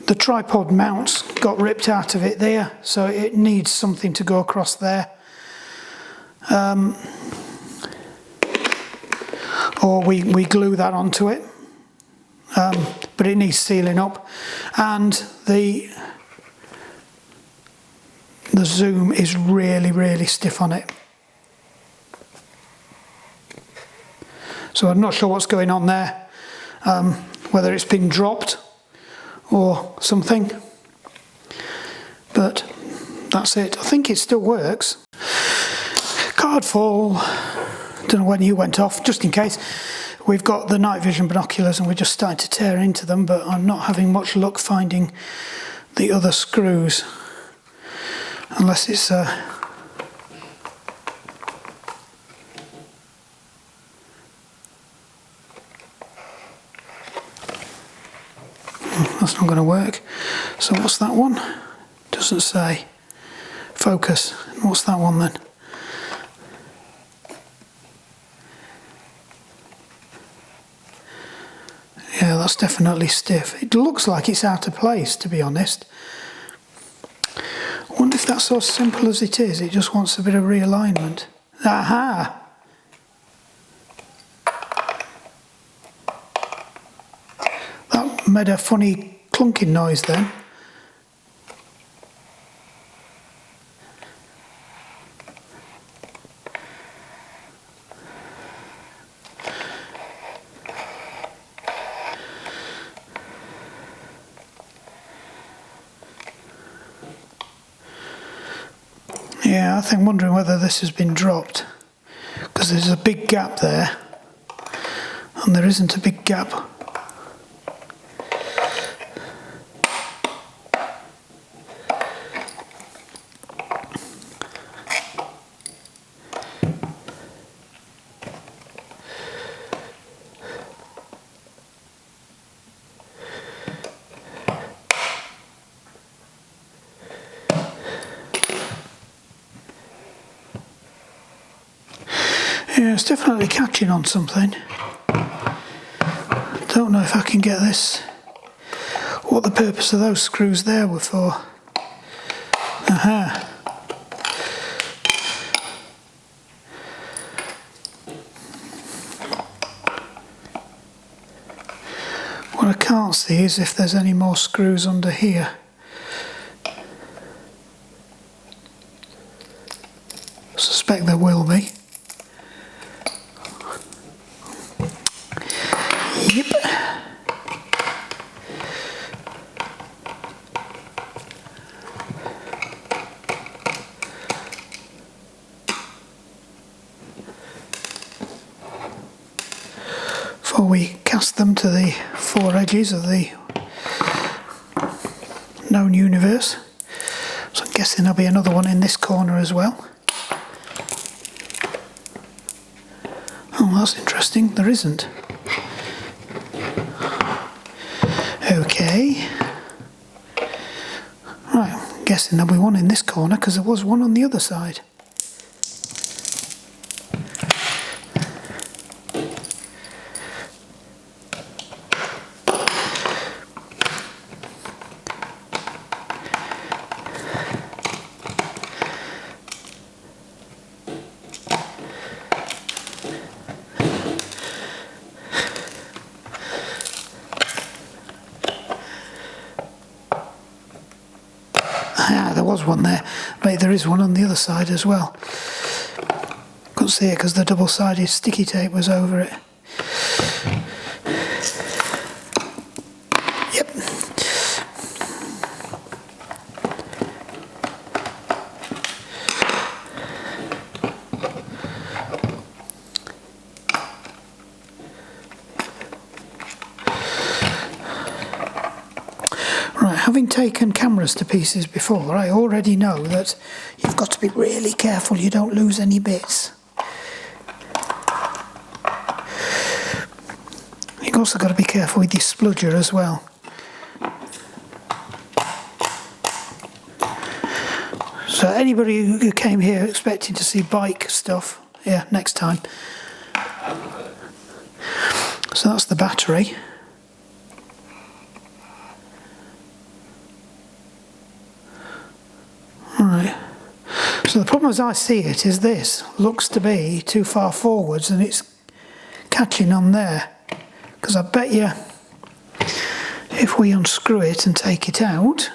the tripod mounts got ripped out of it there, so it needs something to go across there. Or we glue that onto it, but it needs sealing up, and the zoom is really stiff on it. So I'm not sure what's going on there, whether it's been dropped or something, but that's it. I think it still works. Card fall. Don't know when you went off, just in case. We've got the night vision binoculars and we're just starting to tear into them, but I'm not having much luck finding the other screws, unless it's that's not going to work. So what's that one? Doesn't say. Focus. What's that one then? Yeah, that's definitely stiff. It looks like it's out of place, to be honest. I wonder if that's so simple as it is. It just wants a bit of realignment. Aha! That made a funny clunking noise then. Yeah, I think wondering whether this has been dropped, because there's a big gap there and there isn't a big gap. Yeah, it's definitely catching on something. Don't know if I can get this, what the purpose of those screws there were for. Aha. What I can't see is if there's any more screws under here. I suspect there will be. Yep. Before we cast them to the 4 edges of the known universe. So I'm guessing there'll be another one in this corner as well. Oh, that's interesting. There isn't. Okay. Right, I'm guessing there'll be one in this corner because there was one on the other side. was one there. Maybe there is one on the other side as well. Couldn't see it because the double-sided sticky tape was over it. Yep. Right, having taken cameras to pieces before, I already know that you've got to be really careful you don't lose any bits. You've also got to be careful with your spludger as well. So anybody who came here expecting to see bike stuff, yeah, next time. So that's the battery. Right. So the problem as I see it is this looks to be too far forwards and it's catching on there. Because I bet you if we unscrew it and take it out,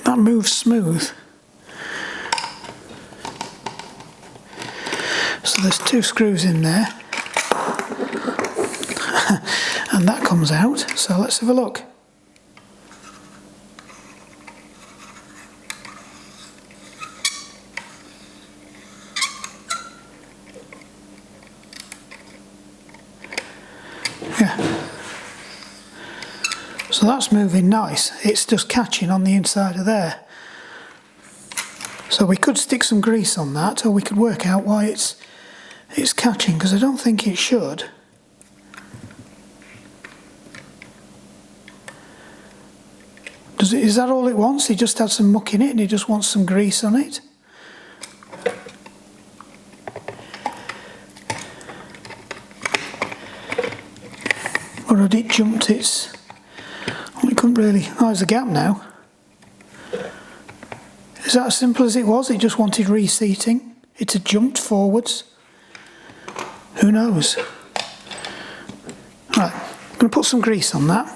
that moves smooth. So there's 2 screws in there and that comes out, so let's have a look. Yeah. So that's moving nice. It's just catching on the inside of there. So we could stick some grease on that, or we could work out why it's catching, because I don't think it should. Is that all it wants? He just had some muck in it and he just wants some grease on it? Or had it jumped its... Well, it couldn't really... Oh, there's a gap now. Is that as simple as it was? It just wanted reseating? It had jumped forwards? Who knows? Right, I'm going to put some grease on that.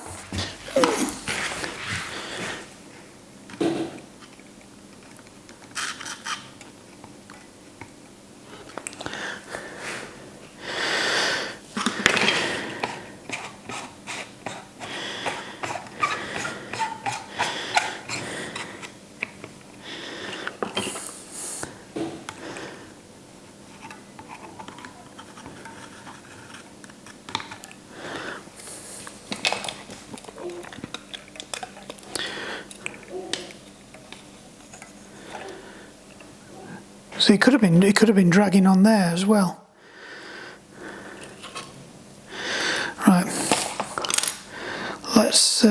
So it could have been dragging on there as well. Right. Let's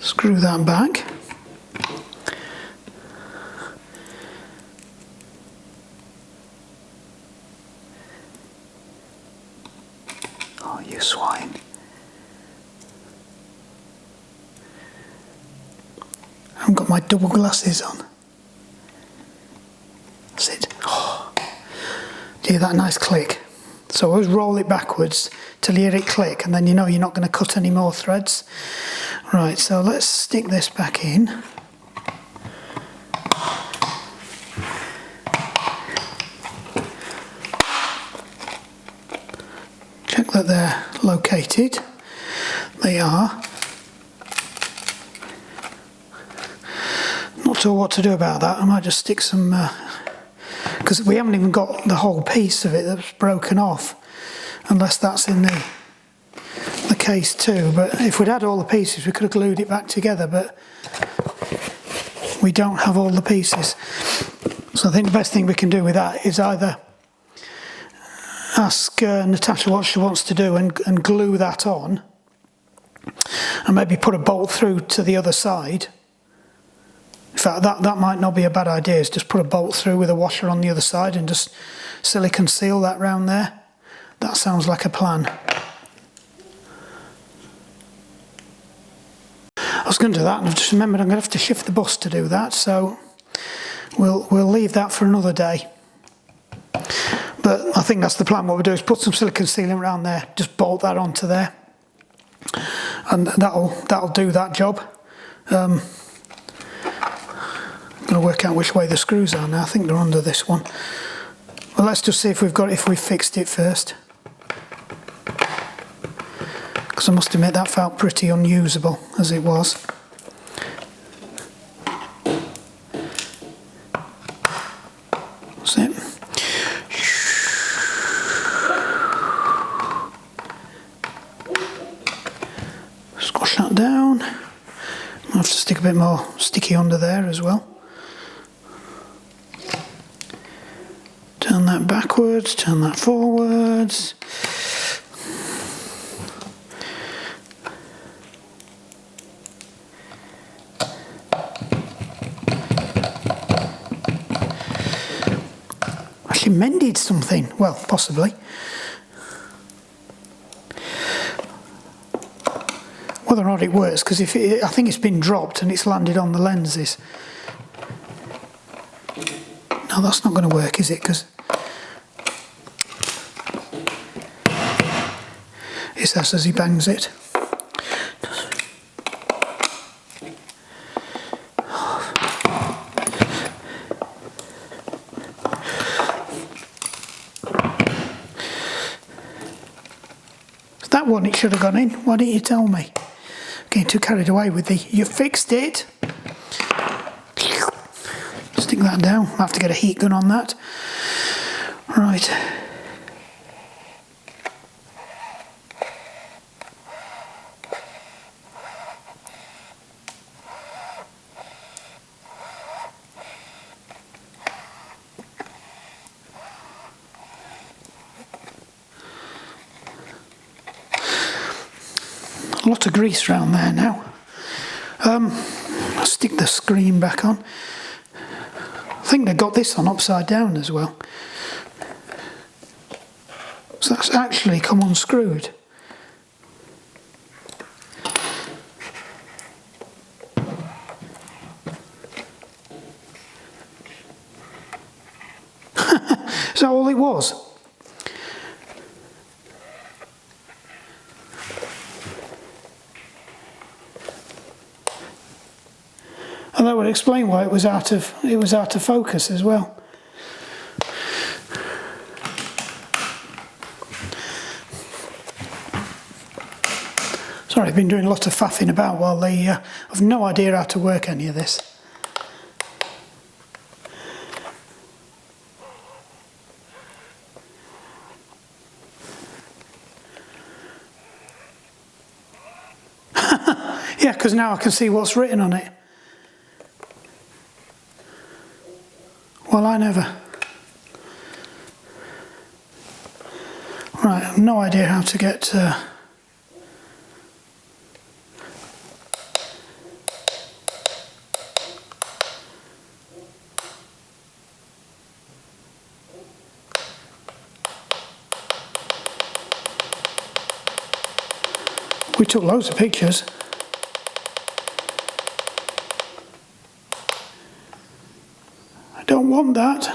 screw that back. Oh, you swine. I haven't got my double glasses on. That's it. Oh. Do you hear that nice click? So always roll it backwards till you hear it click, and then you know you're not going to cut any more threads. Right, so let's stick this back in. Check that they're located. They are. Not sure what to do about that. I might just stick some, because we haven't even got the whole piece of it that's broken off, unless that's in the case too. But if we'd had all the pieces, we could have glued it back together, but we don't have all the pieces. So I think the best thing we can do with that is either ask Natasha what she wants to do and glue that on, and maybe put a bolt through to the other side. In fact, that might not be a bad idea, is just put a bolt through with a washer on the other side and just silicone seal that round there. That sounds like a plan. I was going to do that, and I've just remembered I'm going to have to shift the bus to do that, so we'll leave that for another day. But I think that's the plan. What we'll do is put some silicone sealant around there, just bolt that onto there, and that'll do that job. I'm going to work out which way the screws are now. I think they're under this one. Well, let's just see if we've fixed it first, because I must admit that felt pretty unusable as it was. That's it. Squash that down. I'll have to stick a bit more sticky under there as well. Turn that backwards, turn that forwards. Actually mended something. Well, possibly. Whether or not it works, because I think it's been dropped and it's landed on the lenses. No, that's not going to work, is it? Because it says as he bangs it. That one it should have gone in. Why didn't you tell me? Getting too carried away with the you fixed it. Stick that down. I'll have to get a heat gun on that. Right. A lot of grease around there now. I'll stick the screen back on. I think they got this on upside down as well. So that's actually come unscrewed. Is that all it was? And that would explain why it was out of focus as well. Sorry, I've been doing a lot of faffing about while I've no idea how to work any of this. Yeah, because now I can see what's written on it. Well, I never. Right, I've no idea how to get... We took loads of pictures. I don't want that.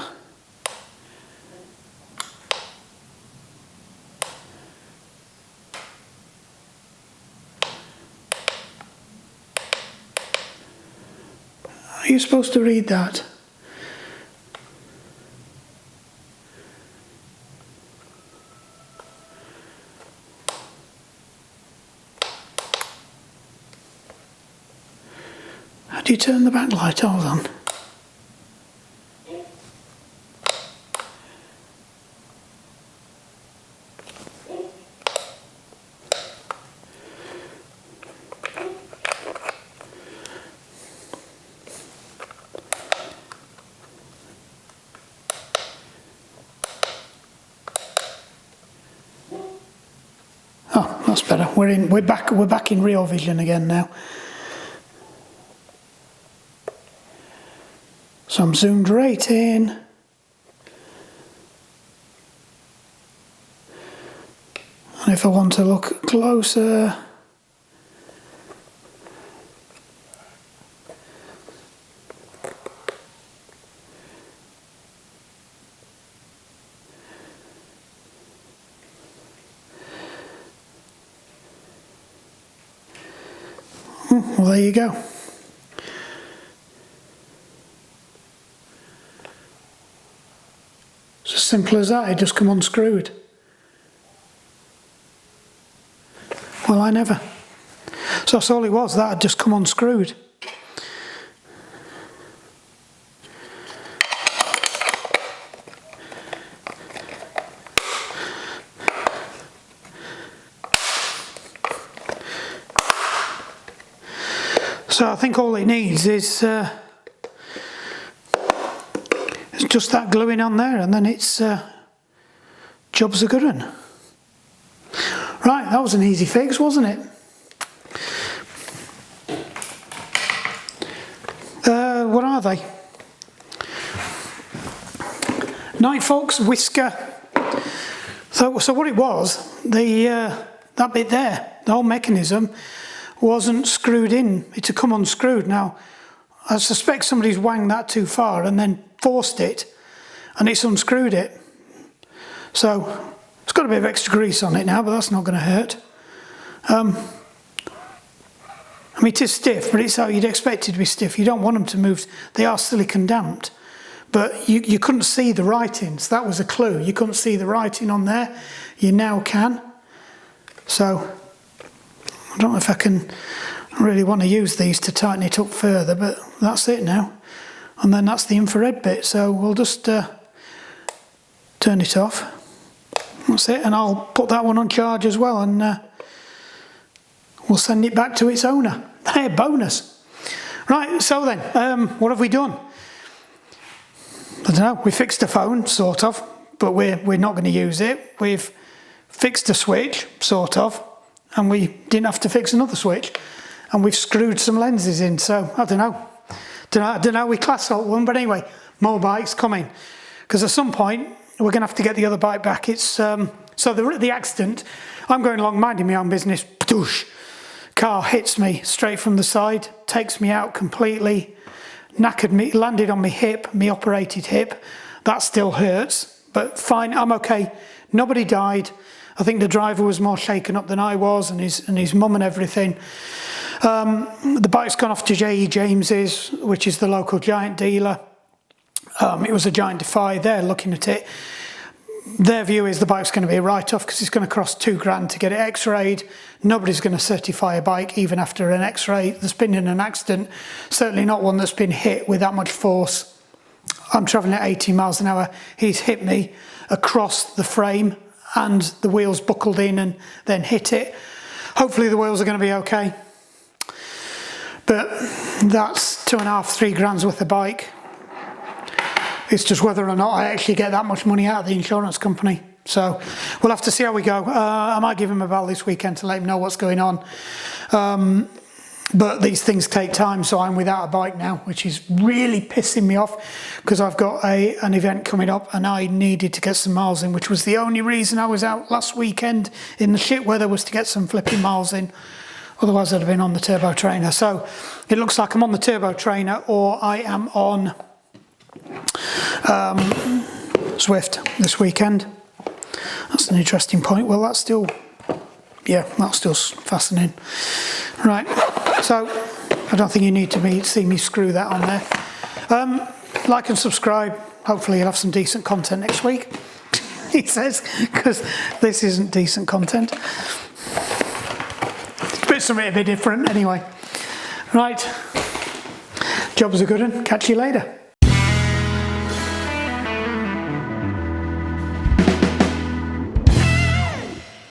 Are you supposed to read that? How do you turn the backlight? Hold on. Oh, that's better. We're back in real vision again now. So I'm zoomed right in. And if I want to look closer, Well, there you go. It's as simple as that, it just come unscrewed. Well, I never. So that's all it was, that had just come unscrewed. So I think all it needs is just that gluing on there, and then it's job's a good one. Right, that was an easy fix, wasn't it? What are they? Night Fox whisker. So what it was, that bit there, the whole mechanism wasn't screwed in. It had come unscrewed. Now, I suspect somebody's wanged that too far and then forced it, and it's unscrewed it. So it's got a bit of extra grease on it now, but that's not going to hurt. I mean, it is stiff, but it's how you'd expect it to be stiff. You don't want them to move. They are silicon damped, but you couldn't see the writings. That was a clue. You couldn't see the writing on there. You now can. So I don't know if I really want to use these to tighten it up further, but that's it now. And then that's the infrared bit, so we'll just turn it off. That's it, and I'll put that one on charge as well, and we'll send it back to its owner. Hey, bonus. Right, so then, what have we done? I don't know, we fixed a phone, sort of, but we're not going to use it. We've fixed a switch, sort of, and we didn't have to fix another switch. And we've screwed some lenses in, so I don't know. I don't know how we class that one, but anyway, more bikes coming. Because at some point, we're going to have to get the other bike back. It's so the accident, I'm going along minding my own business, ptoosh, car hits me straight from the side, takes me out completely, knackered me, landed on my hip, my operated hip. That still hurts, but fine, I'm okay. Nobody died. I think the driver was more shaken up than I was, and his mum and everything. The bike's gone off to J.E. James's, which is the local Giant dealer. It was a Giant Defy. They're looking at it. Their view is the bike's going to be a write-off because it's going to cost £2,000 to get it x-rayed. Nobody's going to certify a bike even after an x-ray that's been in an accident. Certainly not one that's been hit with that much force. I'm travelling at 80 miles an hour. He's hit me across the frame and the wheels buckled in and then hit it. Hopefully the wheels are going to be okay. But that's £2,500–3,000 worth of bike. It's just whether or not I actually get that much money out of the insurance company. So we'll have to see how we go. I might give him a bell this weekend to let him know what's going on. But these things take time, so I'm without a bike now, which is really pissing me off because I've got an event coming up and I needed to get some miles in, which was the only reason I was out last weekend in the shit weather, was to get some flipping miles in. Otherwise I'd have been on the turbo trainer. So it looks like I'm on the turbo trainer or I am on Swift this weekend. That's an interesting point. Well, that's still fascinating. Right, so I don't think you need to see me screw that on there. Like and subscribe. Hopefully you'll have some decent content next week. He says, because this isn't decent content. It's something a bit different anyway. Right, job's a good one. Catch you later.